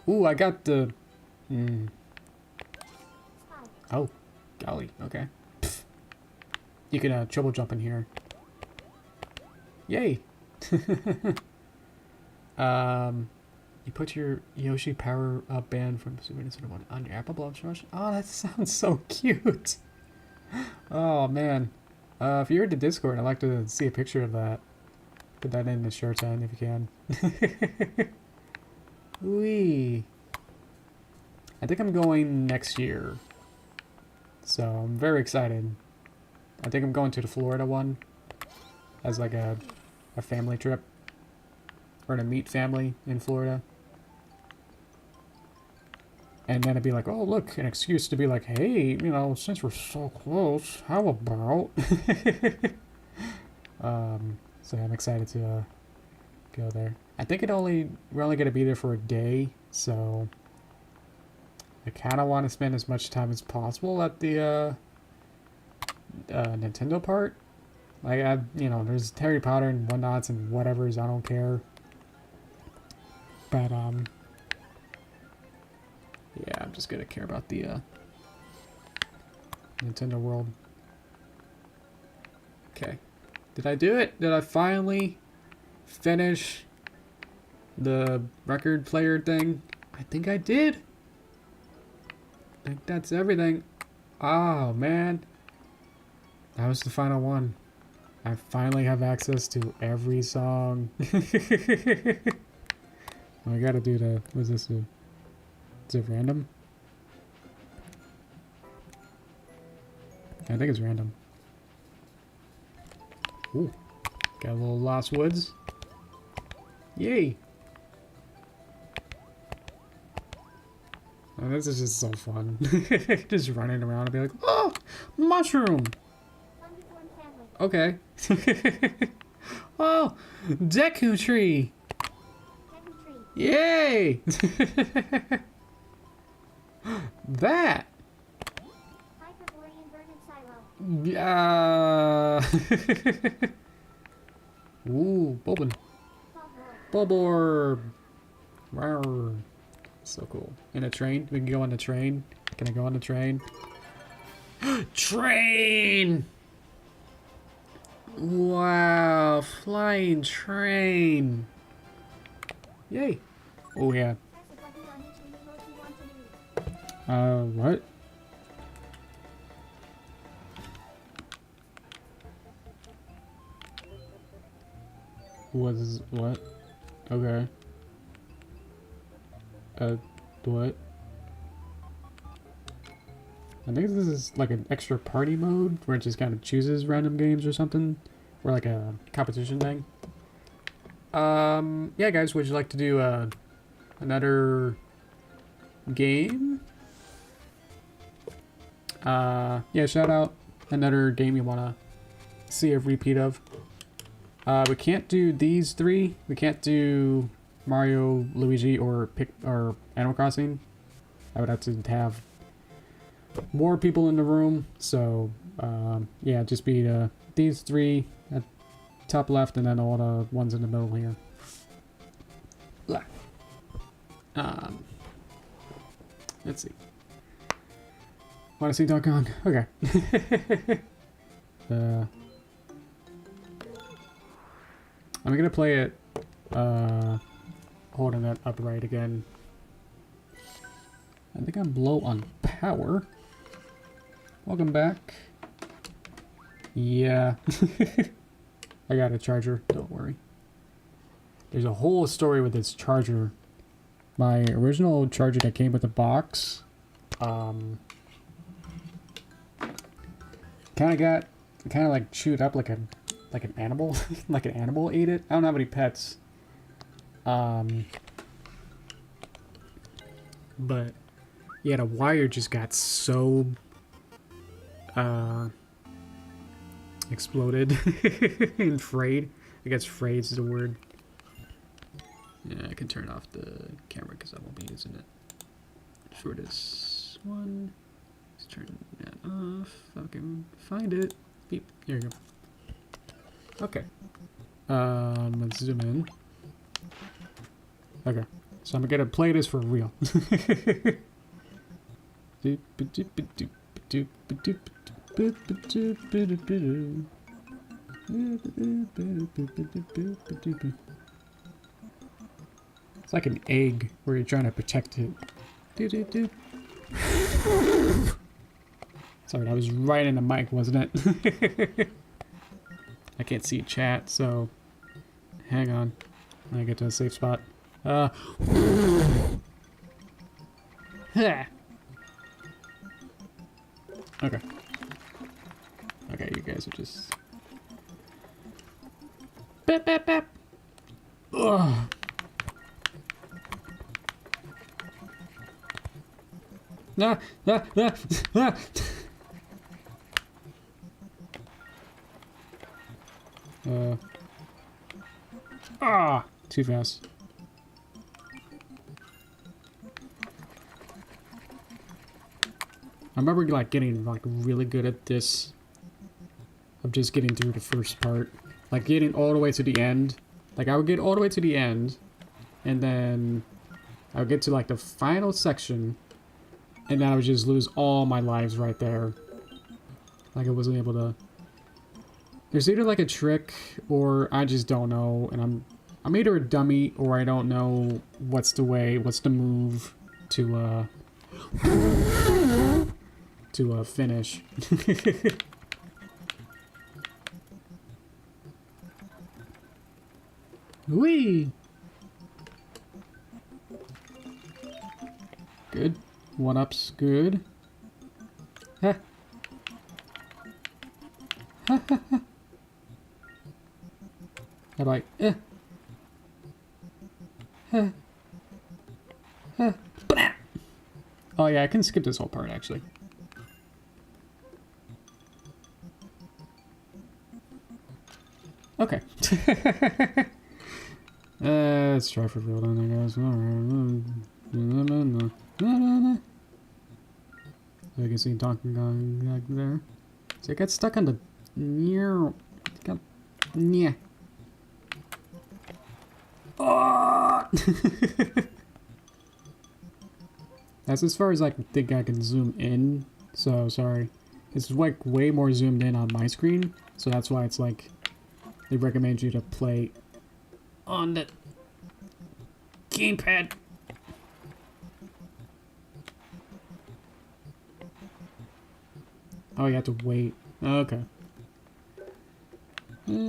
Ooh, I got the... Oh, golly, okay. Pfft. You can triple jump in here. Yay! You put your Yoshi Power Up band from Super Nintendo 1 on your Apple Blood Rush. Oh, that sounds so cute! Oh, man. If you're in the Discord, I'd like to see a picture of that. Put that in the shirt end if you can. Wee. I think I'm going next year. So I'm very excited. I think I'm going to the Florida one as like a family trip. Or to meet family in Florida. And then it'd be like, oh look, an excuse to be like, hey, you know, since we're so close, how about... So I'm excited to go there. I think we're only going to be there for a day, so I kind of want to spend as much time as possible at the Nintendo part. Like, you know, there's Harry Potter and whatnots and whatevers, I don't care. But, yeah, I'm just gonna care about the Nintendo World. Okay. Did I do it? Did I finally finish the record player thing? I think I did. I think that's everything. Oh, man. That was the final one. I finally have access to every song. I gotta do the... What's this do? Is it random? I think it's random. Ooh. Got a little Lost Woods. Yay! Oh, this is just so fun. Just running around and be like, oh! Mushroom! Thunderstorm family. Okay. Oh! Deku tree! Heavy tree. Yay! That! Hyperborean inverted silo. Yeah. Ooh, Bulbin. Bubble. Bulborb. Rawr. So cool. In a train? We can go on the train. Can I go on the train? Train! Wow, flying train. Yay. Oh yeah. Press a button on each remote you want to move. What? What? Okay. What? I think this is like an extra party mode where it just kind of chooses random games or something. Or like a competition thing. Yeah guys, would you like to do another game? Yeah, shout out another game you wanna see a repeat of. We can't do these three. We can't do Mario, Luigi, or Animal Crossing. I would have to have more people in the room. So yeah, just be these three at top left, and then all the ones in the middle here. Let's see. Want to see Donkey Kong? Okay. I'm gonna play it holding that upright again. I think I'm low on power. Welcome back. Yeah. I got a charger, don't worry. There's a whole story with this charger. My original charger that came with the box, kind of like chewed up like an animal, like an animal ate it. I don't have any pets. But yeah, the wire just got so exploded and frayed. I guess frayed is the word. Yeah, I can turn off the camera because I won't be using it for this one. Let's turn that off. I can find it. Beep. Here you go. Okay. Let's zoom in. Okay. So I'm gonna play this for real. It's like an egg where you're trying to protect it. Sorry, that was right in the mic, wasn't it? I can't see chat, so hang on. I get to a safe spot. Okay. Okay, you guys are just... Bap, bap, bap. Ugh. Ah, ah, ah, ah. Too fast. I remember like getting like really good at this. Of just getting through the first part. Like getting all the way to the end. Like I would get all the way to the end. And then I would get to like the final section. And then I would just lose all my lives right there. Like I wasn't able to There's either like a trick or I just don't know, and I'm either a dummy or I don't know what's the move to finish. Whee! Good. One-ups, good. Ha! Ha ha ha! How do I... Ha! Ha! Blah! Oh yeah, I can skip this whole part, actually. Okay. Let's try for real then, I guess. So I can see Donkey Kong back there. So I got stuck on the near. Yeah. Oh! That's as far as I think I can zoom in. So sorry. It's like way more zoomed in on my screen. So that's why it's like they recommend you to play on the gamepad. Oh, you have to wait. Okay. Okay.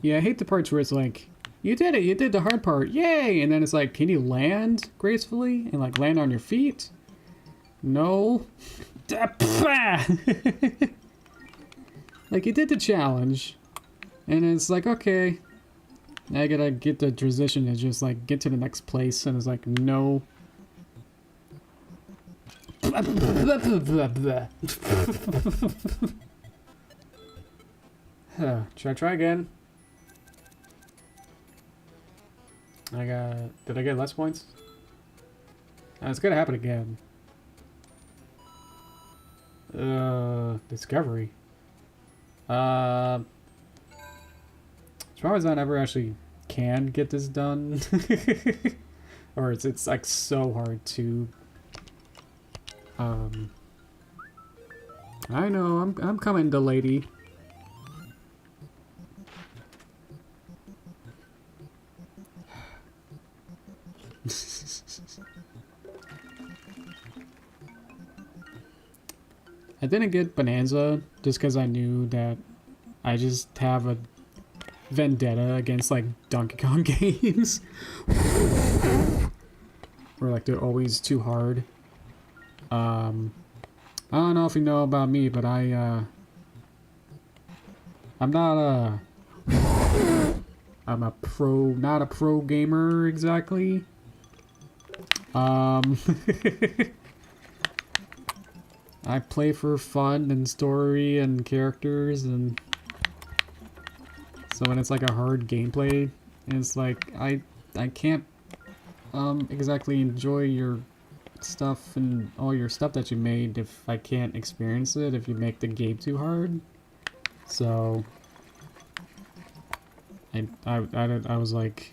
Yeah, I hate the parts where it's like, you did it, you did the hard part, yay! And then it's like, can you land gracefully and like land on your feet? No. Like, you did the challenge, and it's like, okay, I gotta get the transition to just like get to the next place, and it's like, no. Should I try again? Did I get less points? It's gonna happen again. Discovery. As far as I never actually can get this done. Or it's like so hard to I know, I'm coming to lady. I didn't get Bonanza just because I knew that I just have a vendetta against like Donkey Kong games. Or like they're always too hard. I don't know if you know about me, but I'm not I'm a not a pro gamer exactly. I play for fun and story and characters, and so when it's like a hard gameplay, it's like I can't exactly enjoy your stuff and all your stuff that you made if I can't experience it if you make the game too hard. So I was like,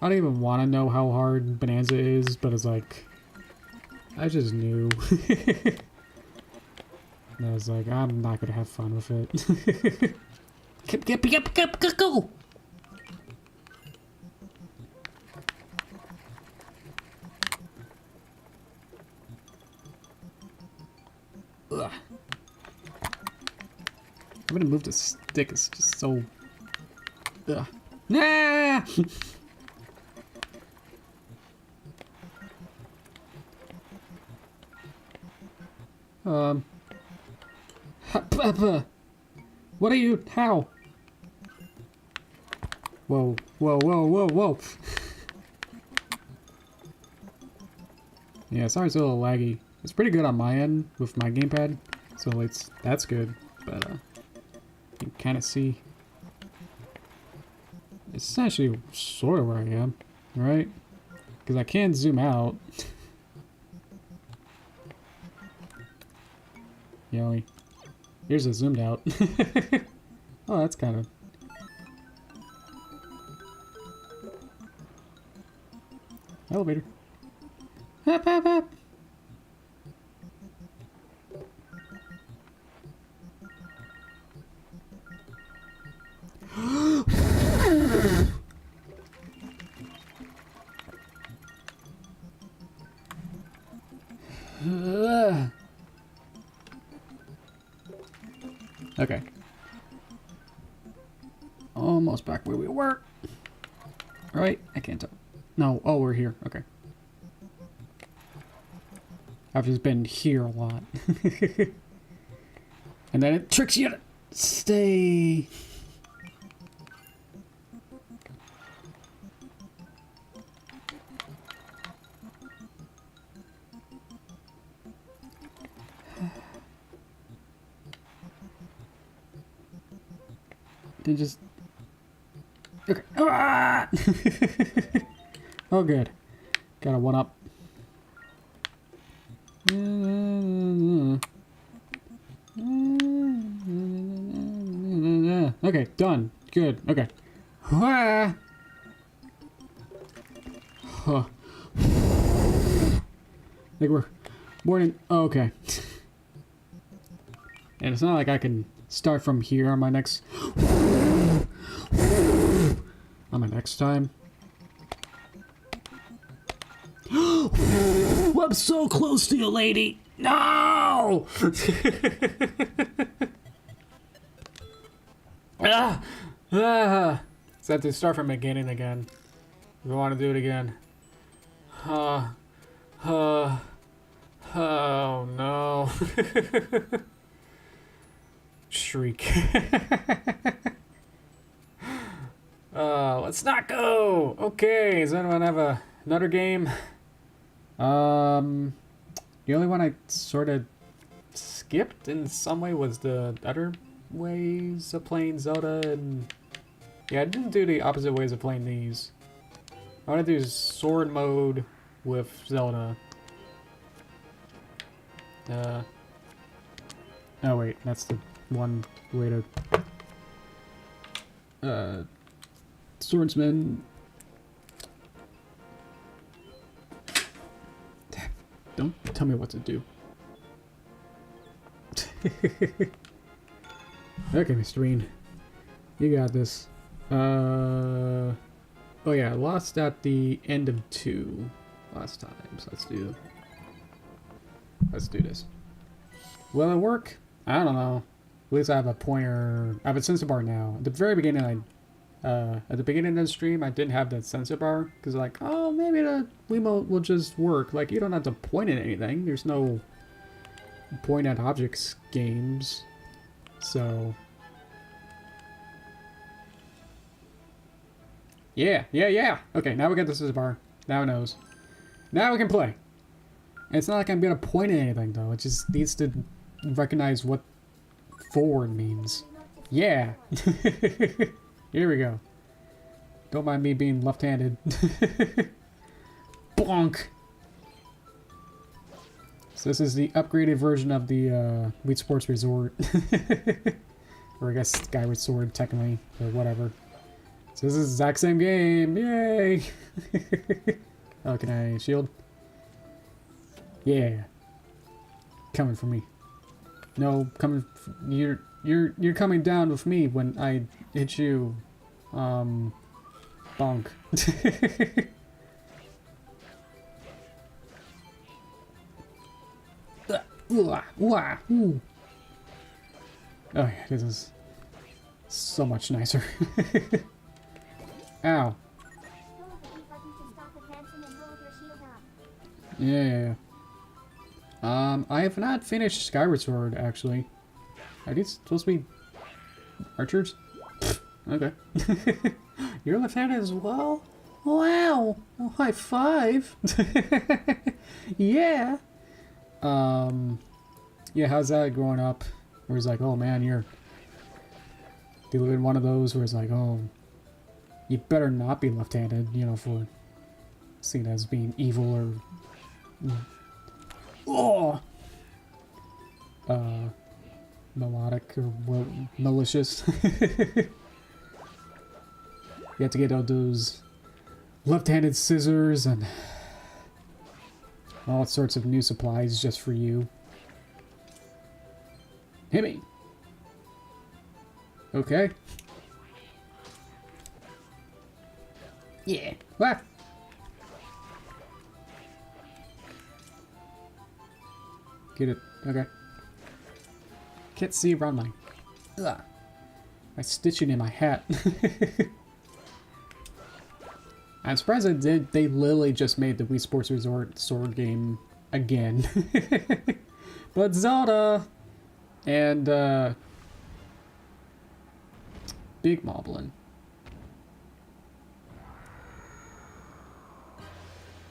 I don't even want to know how hard Bonanza is, but it's like I just knew. And I was like, I'm not gonna have fun with it. Go! Ugh. I'm gonna move the stick, it's just so... Ugh. Nah! What are you? How? Whoa, whoa, whoa, whoa, whoa. Yeah, sorry it's a little laggy. It's pretty good on my end with my gamepad, so that's good, but you can kind of see. It's essentially sort of where I am, right? Because I can zoom out. Yowie. Here's a zoomed out. Oh, that's kind of... Elevator. Hop, hop, hop. Okay. Almost back where we were. Right? I can't tell. No. Oh, we're here. Okay. I've just been here a lot. And then it tricks you to stay. They just... Okay. Ah! Oh, good. Got a one-up. Okay, done. Good. Okay. Ah! Huh. I think we're more than... Oh, okay. And it's not like I can start from here on my next... on my next time. I'm so close to you, lady. No! Ah! Ah! So I have to start from beginning again. If I want to do it again. Oh no. Shriek. Let's not go! Okay, does anyone have another game? The only one I sort of skipped in some way was the other ways of playing Zelda, and yeah, I didn't do the opposite ways of playing these. I want to do sword mode with Zelda. Oh wait, that's the one way to swordsman. Don't tell me what to do. Okay, Mr. Bean. You got this. Oh yeah, I lost at the end of 2 last time, so let's do this. Will it work? I don't know. At least I have a pointer. I have a sensor bar now. At the very beginning, at the beginning of the stream, I didn't have that sensor bar because like, oh, maybe the Wiimote will just work. Like, you don't have to point at anything. There's no point at objects games. So, yeah. Okay, now we got the sensor bar. Now it knows. Now we can play. And it's not like I'm gonna point at anything though. It just needs to recognize what forward means. Yeah. Here we go. Don't mind me being left-handed. Bonk! So this is the upgraded version of the Wii Sports Resort. Or I guess Skyward Sword, technically, or whatever. So this is the exact same game! Yay! Oh, can I shield? Yeah. Coming for me. No, coming... You're coming down with me when I hit you. Bonk. Ooh. Oh yeah, this is so much nicer. Ow. Yeah. I have not finished Skyward Sword, actually. Are these supposed to be archers? Okay. You're left-handed as well? Wow! Oh, high five! Yeah! Yeah, how's that growing up? Where he's like, oh man, you live in one of those where it's like, oh, you better not be left-handed, you know, for seen as being evil or... Oh! melodic or malicious. You have to get all those left-handed scissors and all sorts of new supplies just for you. Hit me. Okay. Yeah. Ah. Get it. Okay. Can't see around my... Ugh. My stitching in my hat. I'm surprised they literally just made the Wii Sports Resort sword game again. But Zelda and Big Moblin.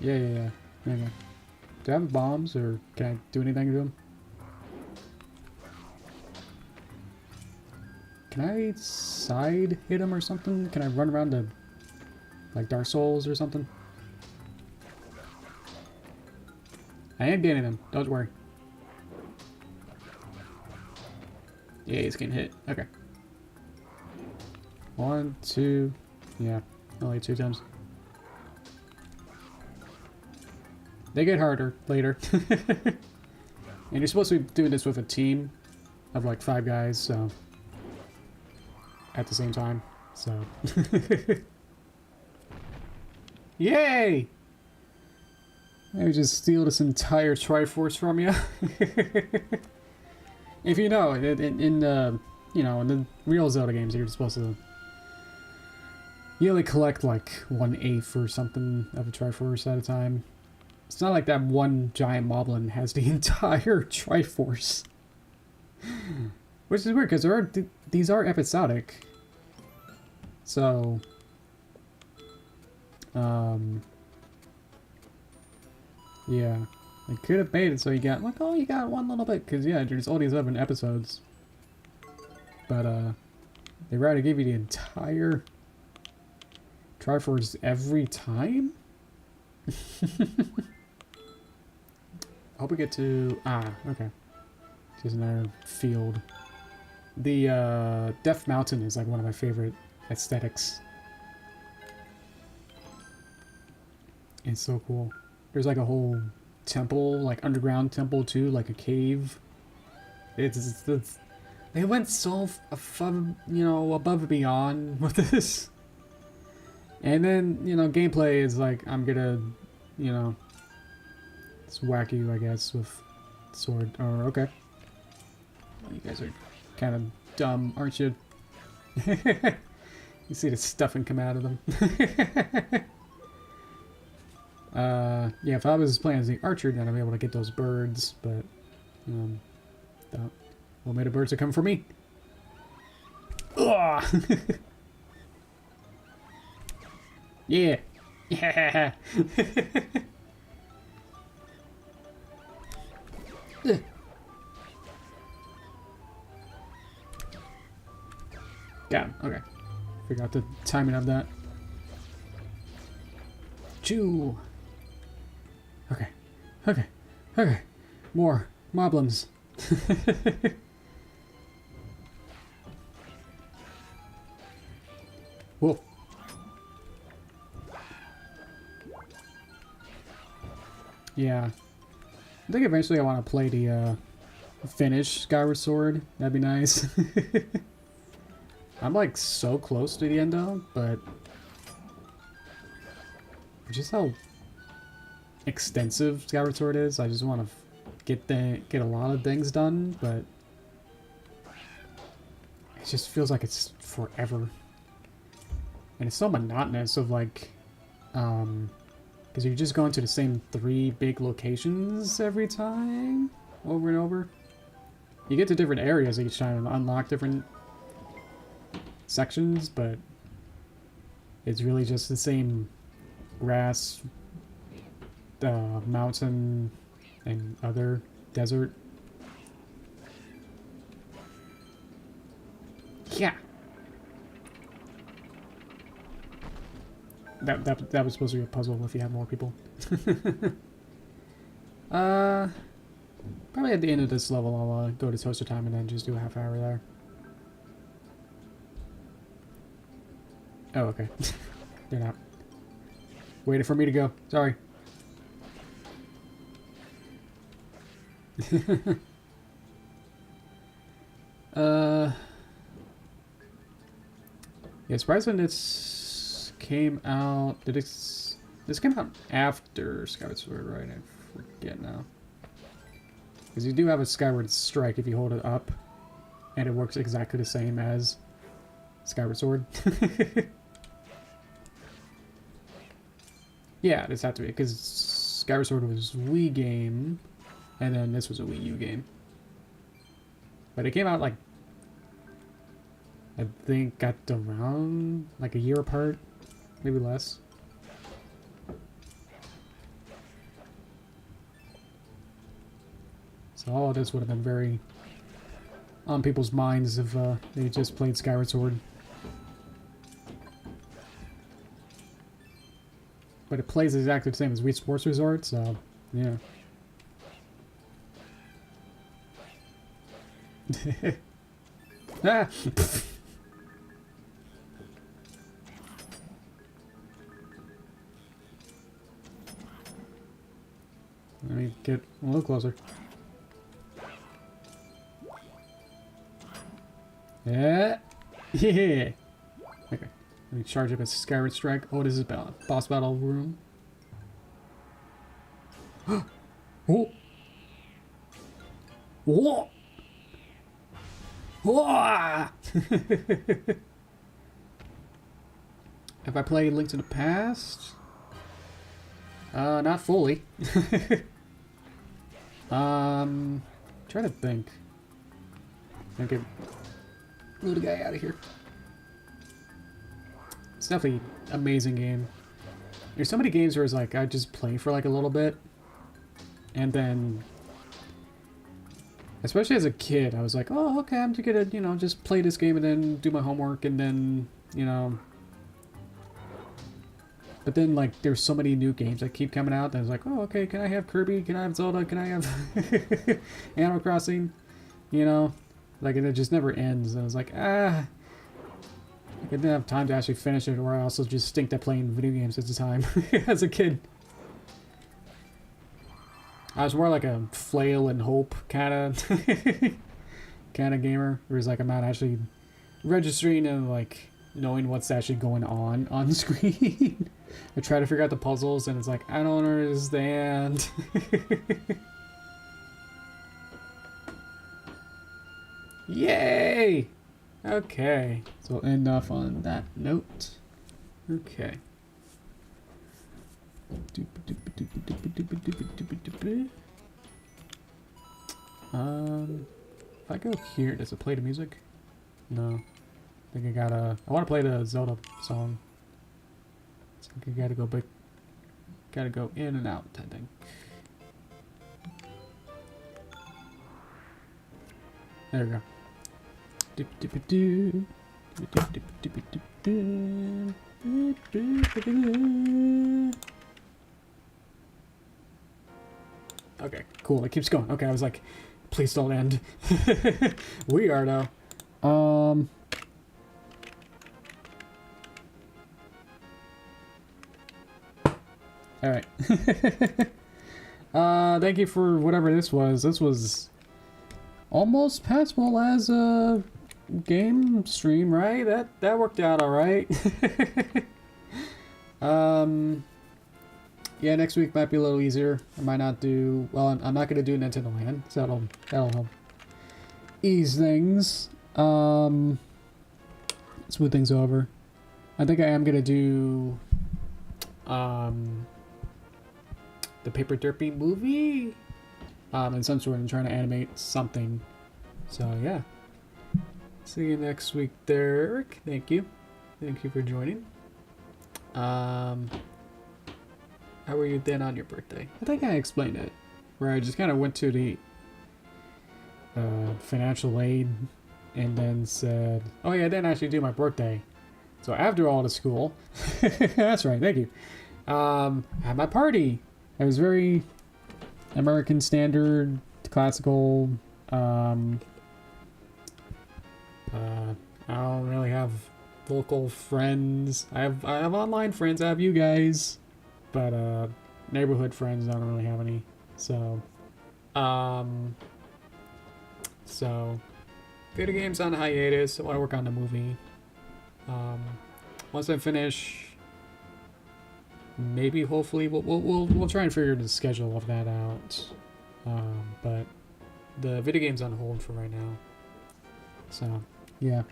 Yeah. Okay. Do I have bombs, or can I do anything to them? Can I side hit him or something? Can I run around to, like, Dark Souls or something? I am getting him. Don't worry. Yeah, he's getting hit. Okay. 1, 2. Yeah, only 2 times. They get harder later. And you're supposed to be doing this with a team of like 5 guys, so at the same time, so yay! Maybe just steal this entire Triforce from you. If you know, in the, you know, in the real Zelda games, you're supposed to, you only collect like 1/8 or something of a Triforce at a time. It's not like that one giant moblin has the entire Triforce. Which is weird, because these are episodic. So... yeah. They could have made it so you got, like, oh, you got one little bit, because, yeah, there's all these 11 episodes. But, they rather give you the entire Triforce every time? Hope we get to... okay. Just another field. The, Death Mountain is, like, one of my favorite aesthetics. It's so cool. There's, like, a whole temple, like, underground temple, too, like a cave. It's they went so above, you know, above and beyond with this. And then, you know, gameplay is, like, I'm gonna, you know... It's wacky, I guess, with sword. Or, okay. Well, you guys are kind of dumb, aren't you? You see the stuffing come out of them. Yeah, if I was playing as the archer, then I'd be able to get those birds, but, don't. Well, may the birds are coming for me. Ugh! Yeah! Yeah! Got him. Okay. Figure out the timing of that. Chew. Okay. Okay. Okay. More moblins. Whoa. Yeah. I think eventually I want to play the finish Skyward Sword. That'd be nice. I'm like so close to the end though, but just how extensive Skyward Sword is, I just want to get a lot of things done, but it just feels like it's forever. And it's so monotonous of like, because you're just going to the same 3 big locations every time, over and over. You get to different areas each time and unlock different sections, but it's really just the same grass, mountain, and other desert. Yeah. That was supposed to be a puzzle if you had more people. Probably at the end of this level, I'll go to toaster time and then just do a half hour there. Oh, okay. They're not. Waiting for me to go. Sorry. Yeah, surprised when this came out. This came out after Skyward Sword, right? I forget now. Because you do have a Skyward Strike if you hold it up, and it works exactly the same as Skyward Sword. Yeah, this had to be, because Skyward Sword was a Wii game, and then this was a Wii U game. But it came out, like, I think at around, like, a year apart, maybe less. So all of this would have been very on people's minds if they just played Skyward Sword. But it plays exactly the same as Wii Sports Resort, so yeah. Ah! Let me get a little closer. Yeah. Yeah. Okay. Let me charge up a Skyward Strike. Oh, this is boss battle room. Oh. Whoa. Whoa. Have I played Link to the Past? Not fully. Trying to think. Okay. Move the guy out of here. It's definitely an amazing game. There's so many games where it's like I just play for like a little bit, and then, especially as a kid, I was like, oh, okay, I'm just gonna, you know, just play this game and then do my homework and then, you know. But then, like, there's so many new games that keep coming out that I was like, oh, okay, can I have Kirby? Can I have Zelda? Can I have Animal Crossing? You know? Like, and it just never ends. And I was like, ah. Like, I didn't have time to actually finish it, or I also just stink at playing video games at the time as a kid. I was more like a flail and hope kind of gamer. Whereas, like, I'm not actually registering and, like, knowing what's actually going on screen. I try to figure out the puzzles, and it's like, I don't understand. Yay! Okay, so we'll end off on that note. Okay. If I go here, does it play the music? No. I think I want to play the Zelda song. I think I gotta go back. Gotta go in and out, I think. There we go. Okay, cool. It keeps going. Okay, I was like, please don't end. We are though. Alright. Thank you for whatever this was. This was almost passable as a game stream, right? That worked out alright. Yeah, next week might be a little easier. I might not do... Well, I'm not going to do Nintendo Land, so that'll help ease things. Smooth things over. I think I am going to do... the Paper Derpy movie in some sort. I'm trying to animate something. So yeah, see you next week there, Eric. Thank you for joining. How were you then on your birthday? I think I explained it, where I just kind of went to the financial aid and then said, oh yeah, I didn't actually do my birthday, so after all the school that's right, thank you, had my party. It was very American standard classical. I don't really have local friends. I have online friends. I have you guys, but neighborhood friends I don't really have any. So, video games on hiatus. I want to work on the movie. Once I finish, maybe hopefully we'll try and figure the schedule of that out. But the video game's on hold for right now. So yeah.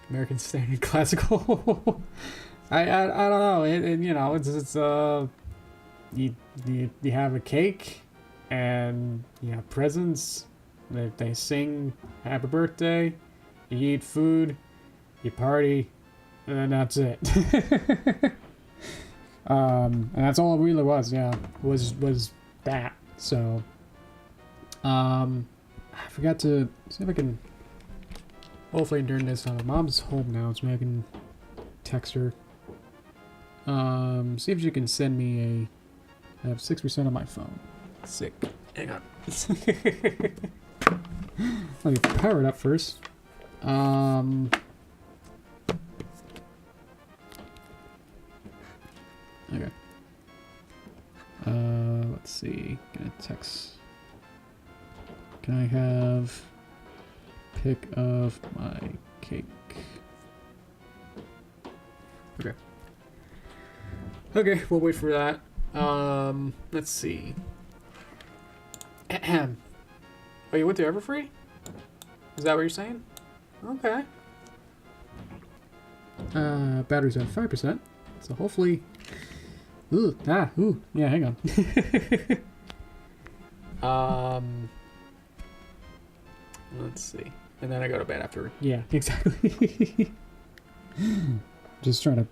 American Standard Classical. I don't know. And you know, it's you have a cake and you have presents. They sing happy birthday. You eat food. You party, and then that's it. And that's all it really was. Yeah, was that. So, I forgot to see if I can. Hopefully during this time, my mom's home now, so maybe I can text her. See if she can send me I have 6% on my phone. Sick. Hang on. Let me power it up first. Okay. Let's see. Gonna text. Can I have pic of my cake? Okay. Okay, we'll wait for that. Let's see. Oh, you went to Everfree? Is that what you're saying? Okay. Battery's at 5%, so hopefully. Yeah, hang on. Let's see. And then I go to bed after. Yeah, exactly. Just trying to.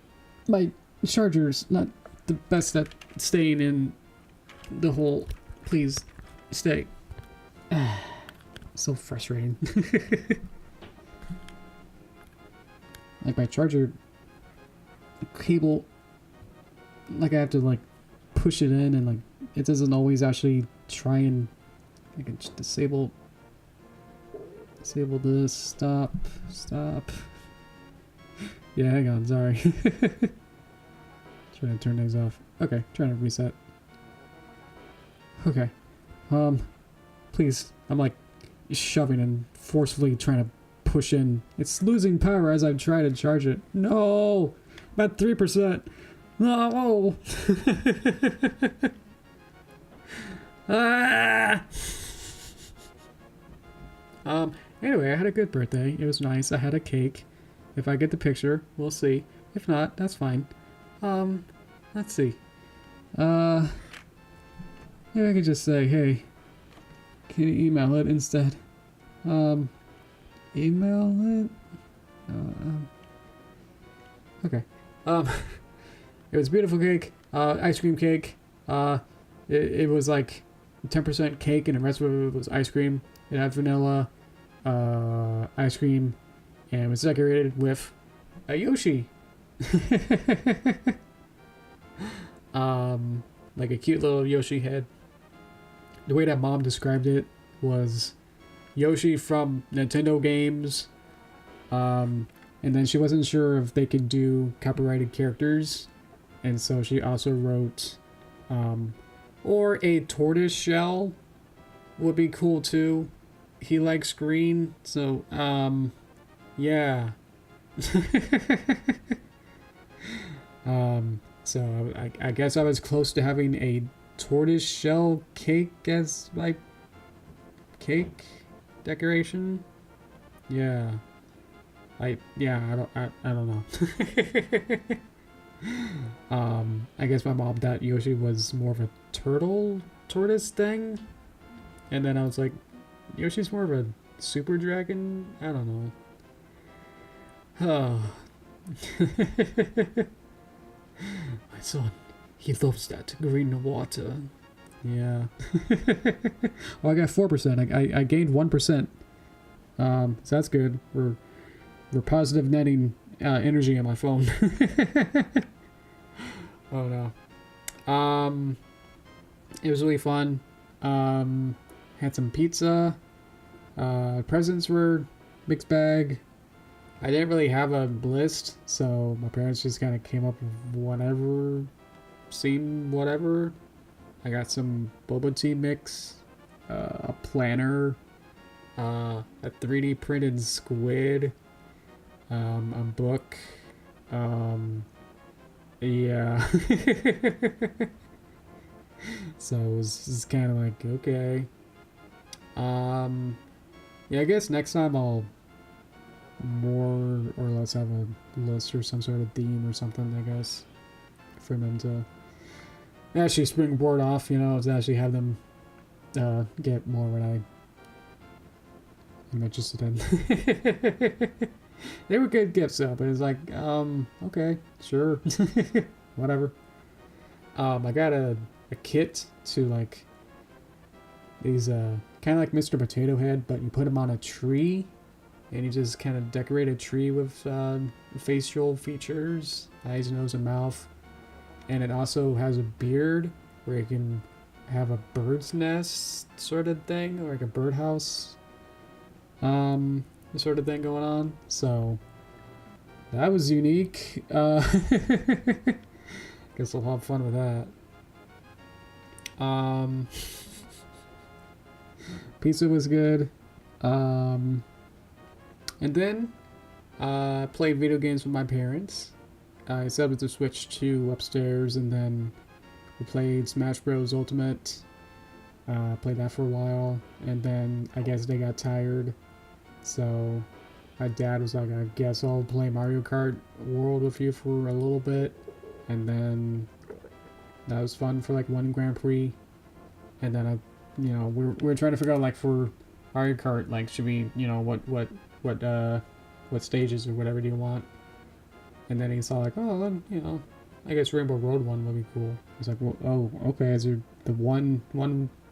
My charger's not the best at staying in the hole. Please stay. So frustrating. Like my charger cable, like I have to like push it in and like it doesn't always actually try and I can just disable this. Stop. Yeah, hang on, sorry. Trying to turn things off. Okay, trying to reset. Okay. Please. I'm like shoving and forcefully trying to push in. It's losing power as I try to charge it. No! I'm at 3%. No! Ah! Anyway, I had a good birthday. It was nice. I had a cake. If I get the picture, we'll see. If not, that's fine. Let's see. Maybe I could just say, hey, can you email it instead? Email it? Okay. It was a beautiful cake. Ice cream cake. It was like 10% cake and the rest of it was ice cream. It had vanilla, ice cream, and it was decorated with a Yoshi. Like a cute little Yoshi head. The way that Mom described it was Yoshi from Nintendo games. And then she wasn't sure if they could do copyrighted characters. And so she also wrote, or a tortoise shell would be cool too. He likes green, so, yeah. So I guess I was close to having a tortoise shell cake as my cake decoration. Yeah. I don't know. I guess my mom thought Yoshi was more of a tortoise thing. And then I was like, Yoshi's more of a super dragon? I don't know. Oh. My son, he loves that green water. Yeah. Well, I got 4%. I gained 1%. So that's good. We're positive netting energy on my phone. Oh no. It was really fun. Had some pizza. Presents were mixed bag. I didn't really have a list, so my parents just kind of came up with whatever seemed whatever. I got some boba tea mix, a planner, a 3D printed squid, a book. Yeah. So it was kind of like, okay. Yeah, I guess next time I'll more or less have a list or some sort of theme or something, I guess, for them to actually springboard off, you know, to actually have them get more what I'm interested in. They were good gifts though, but it's like, okay, sure. Whatever. I got a kit to like these kind of like Mr. Potato Head, but you put him on a tree and you just kind of decorate a tree with facial features, eyes, nose, and mouth. And it also has a beard where you can have a bird's nest sort of thing, or like a birdhouse sort of thing going on. So that was unique. Guess I'll have fun with that. Pizza was good. And then played video games with my parents. I set up the Switch 2 upstairs, and then we played Smash Bros. Ultimate. Played that for a while, and then I guess they got tired. So my dad was like, I guess I'll play Mario Kart World with you for a little bit. And then that was fun for like one Grand Prix. And then we're trying to figure out like for Mario Kart, like should we, you know, what stages or whatever do you want? And then he saw like, oh, then, you know, I guess Rainbow Road one would be cool. He's like, well, oh, okay, is there the one,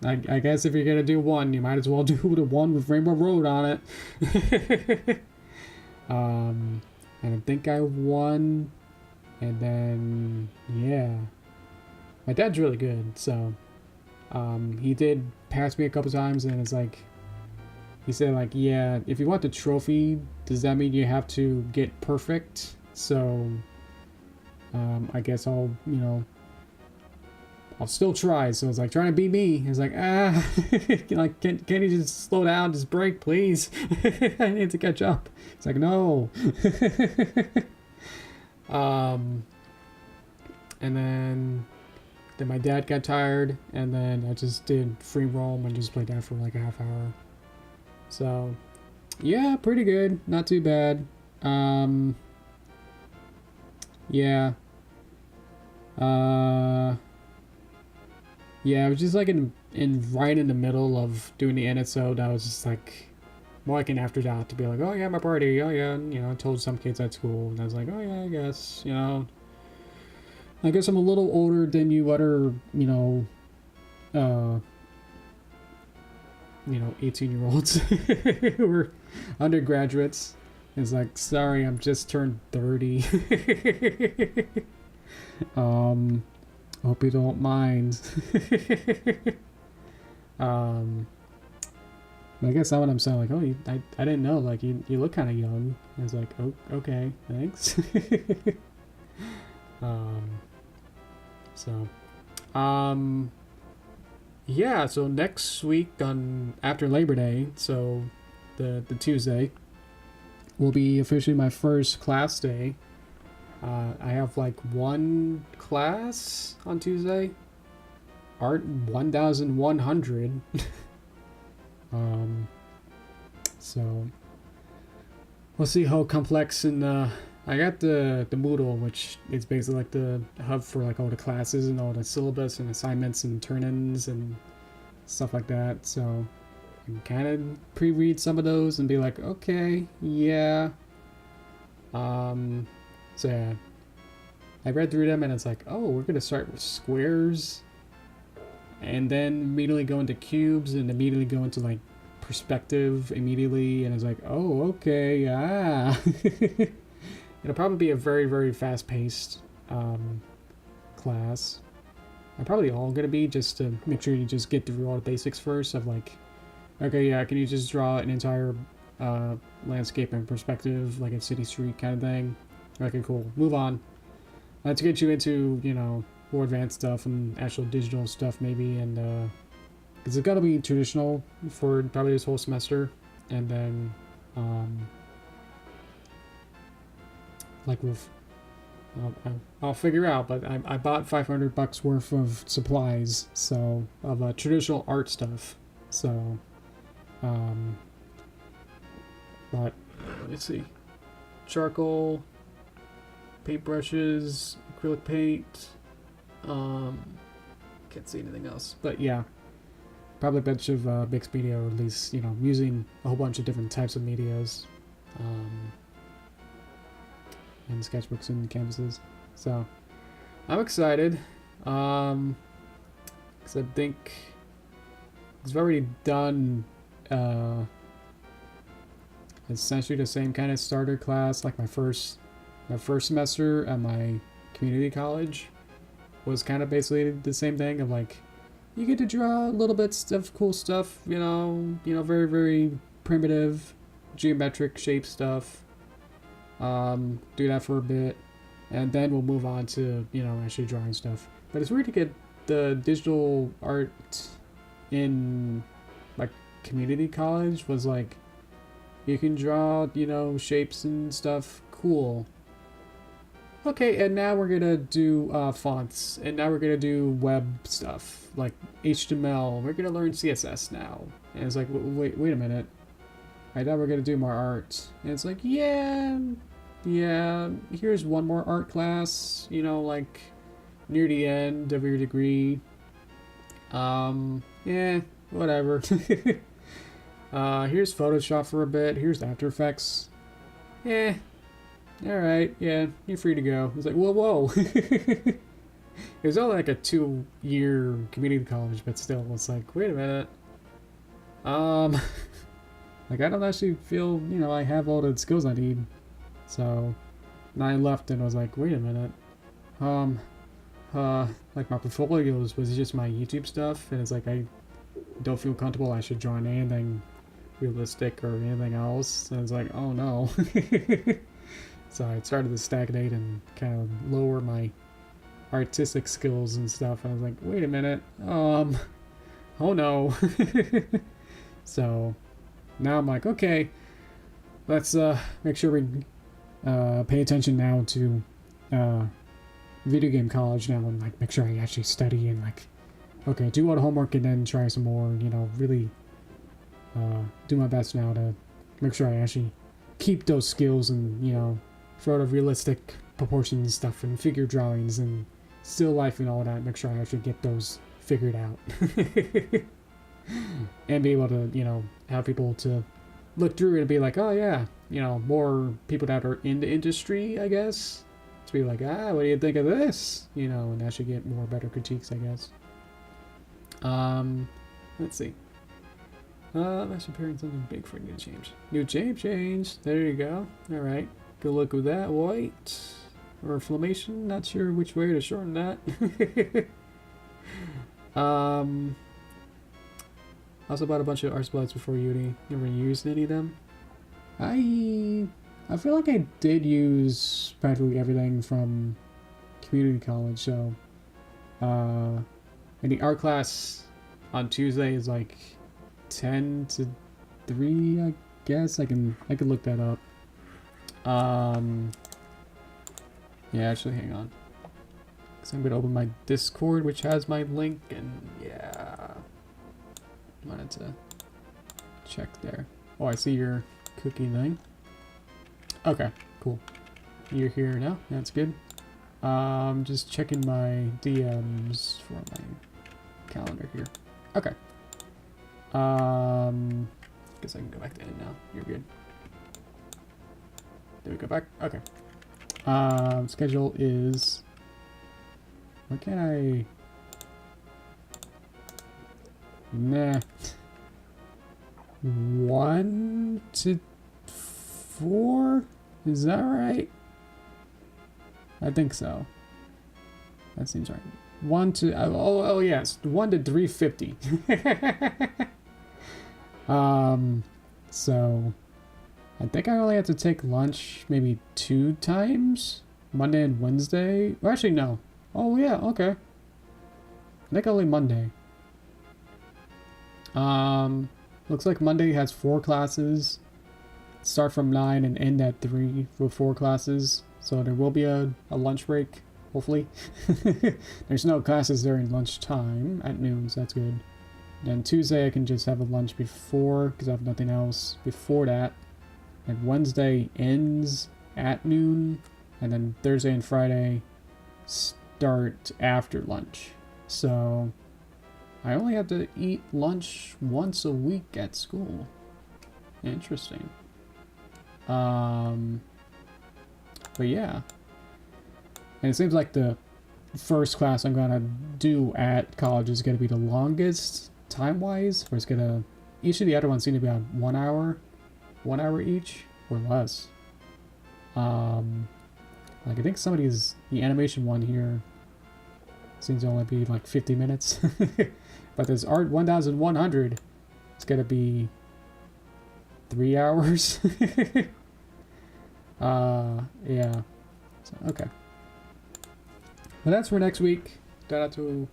I guess if you're gonna do one, you might as well do the one with Rainbow Road on it. And I think I won, and then, yeah. My dad's really good, so, he did pass me a couple times, and it's like, he said like, yeah, if you want the trophy, does that mean you have to get perfect? So, I guess I'll, you know, I'll still try. So it's like trying to beat me. It's like, like, can you just slow down, just break, please? I need to catch up. It's like, no. And then my dad got tired, and then I just did free roam and just played that for like a half hour. So, yeah, pretty good. Not too bad. Yeah. Yeah, I was just like right in the middle of doing the episode. I was just like more like an afterthought to be like, oh yeah, my party, oh yeah, and, you know, I told some kids at school, and I was like, oh yeah, I guess, you know, I guess I'm a little older than you other, you know, 18-year-olds who were undergraduates. It's like, sorry, I'm just turned 30. Hope you don't mind. I guess that's what I'm saying. Like, oh, I didn't know. Like, you look kind of young. I was like, oh, okay, thanks. Yeah. So next week after Labor Day, so the Tuesday, will be officially my first class day. I have like one class on Tuesday. Art 1100. So we'll see how complex, and I got the Moodle, which is basically like the hub for like all the classes and all the syllabus and assignments and turn-ins and stuff like that. So I can kind of pre-read some of those and be like, okay, yeah. So yeah, I read through them and it's like, oh, we're gonna start with squares, and then immediately go into cubes, and immediately go into like perspective immediately, and it's like, oh, okay, yeah. It'll probably be a very, very fast-paced class. are probably all gonna be, just to make sure you just get through all the basics first of like, okay, yeah, can you just draw an entire landscape and perspective, like a city street kind of thing? Okay, cool. Move on. To get you into, you know, more advanced stuff and actual digital stuff maybe, and because it's gotta be traditional for probably this whole semester, and then like with I'll figure out, but I bought $500 worth of supplies, so of traditional art stuff. So, but let's see, charcoal, paintbrushes, acrylic paint. Can't see anything else, but yeah, probably a bunch of mixed media, or at least, you know, using a whole bunch of different types of medias. And sketchbooks and canvases. So I'm excited. Because I think I've already done essentially the same kind of starter class. Like my first semester at my community college was kind of basically the same thing of like, you get to draw a little bit of cool stuff, you know, very, very primitive geometric shape stuff. Do that for a bit, and then we'll move on to, you know, actually drawing stuff. But it's weird to get the digital art in like community college. Was like, you can draw, you know, shapes and stuff. Cool. Okay, and now we're gonna do fonts, and now we're gonna do web stuff like HTML. We're gonna learn CSS now, and it's like, wait a minute. I thought we were gonna do more art, and it's like, yeah, here's one more art class, you know, like near the end of your degree. Yeah, whatever. Here's Photoshop for a bit. Here's After Effects. Yeah, all right, yeah, you're free to go. It's like, whoa. It was only like a 2-year community college, but still, it's like, wait a minute. Like, I don't actually feel, you know, I have all the skills I need. So, and I left and was like, wait a minute. Like my portfolio was just my YouTube stuff, and it's like, I don't feel comfortable I should join anything realistic or anything else. And it's like, oh no. So I started to stagnate and kind of lower my artistic skills and stuff. And I was like, wait a minute. Oh no. So now I'm like, okay, let's make sure we pay attention now to video game college now, and like make sure I actually study and like, okay, do all the homework and then try some more, you know, really do my best now to make sure I actually keep those skills and, you know, sort of realistic proportions stuff and figure drawings and still life and all that, make sure I actually get those figured out. And be able to, you know, have people to look through it and be like, oh yeah, you know, more people that are in the industry, I guess, to be like, what do you think of this? You know, and actually get more better critiques, I guess. Let's see. That's preparing something big for a new change. New change. There you go. All right. Good luck with that. White or inflammation. Not sure which way to shorten that. Also bought a bunch of art supplies before uni. Never used any of them. I feel like I did use practically everything from community college. So, and the art class on Tuesday is like 10 to 3, I guess. I can look that up. Yeah, actually, hang on. Because I'm going to open my Discord, which has my link, and yeah. Wanted to check there. Oh, I see your cookie thing. Okay, cool. You're here now. That's good. Just checking my DMs for my calendar here. Okay. Guess I can go back to end now. You're good. There we go back. Okay. Schedule is. What can I? Nah. 1 to 4? Is that right? I think so. That seems right. 1 to oh yes, 1 to 3:50. So I think I only have to take lunch maybe 2 times, Monday and Wednesday. Or actually no. Oh yeah, okay. I think only Monday. Looks like Monday has 4 classes. Start from 9 and end at 3 for 4 classes. So there will be a lunch break, hopefully. There's no classes during lunchtime at noon, so that's good. Then Tuesday I can just have a lunch before, because I have nothing else before that. And Wednesday ends at noon. And then Thursday and Friday start after lunch. So I only have to eat lunch once a week at school. Interesting. But yeah. And it seems like the first class I'm gonna do at college is gonna be the longest time-wise, where it's gonna... Each of the other ones seem to be about 1 hour. 1 hour each, or less. Like I think some of these... The animation one here seems to only be like 50 minutes. But this Art 1100, it's gonna be 3 hours. Yeah. So, okay. Well, that's for next week. Don't have to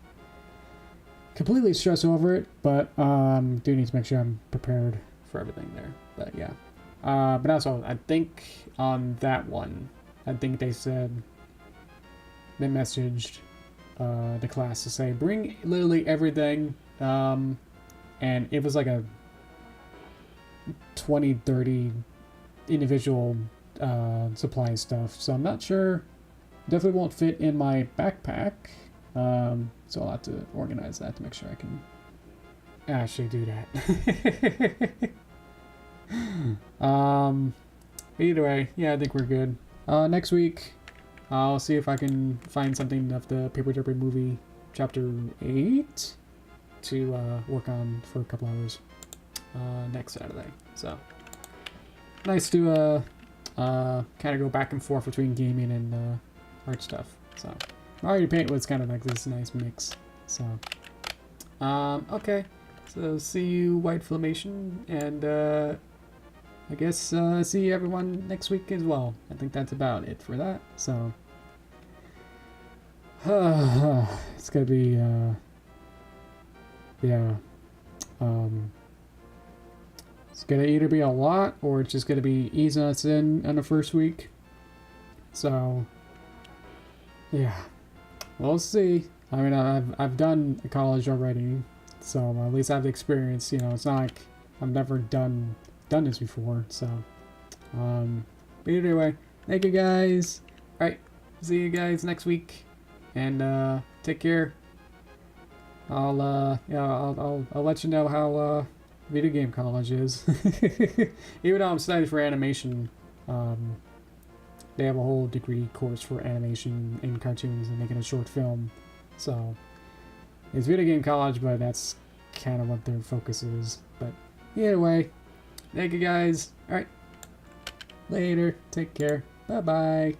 completely stress over it, but do need to make sure I'm prepared for everything there. But yeah. But also, I think on that one, I think they said, they messaged the class to say, bring literally everything. And it was like a 20, 30 individual supply stuff. So I'm not sure. Definitely won't fit in my backpack. So I'll have to organize that to make sure I can actually do that. Either way, yeah, I think we're good. Next week, I'll see if I can find something of the Paper Derpy movie chapter 8 to work on for a couple hours next Saturday. So nice to kind of go back and forth between gaming and art stuff. So Mario Paint was kind of like this nice mix. So okay, so see you, White Flammation, and I guess see everyone next week as well. I think that's about it for that. So it's gonna be yeah, it's gonna either be a lot or it's just gonna be easing us in on the first week. So yeah, we'll see. I mean, I've done college already, so at least I have the experience. You know, it's not like I've never done this before. So but either way, thank you guys. All right, see you guys next week, and take care. I'll let you know how video game college is. Even though I'm studying for animation, they have a whole degree course for animation and cartoons and making a short film. So it's video game college, but that's kind of what their focus is. But either way, thank you guys. All right, later. Take care. Bye bye.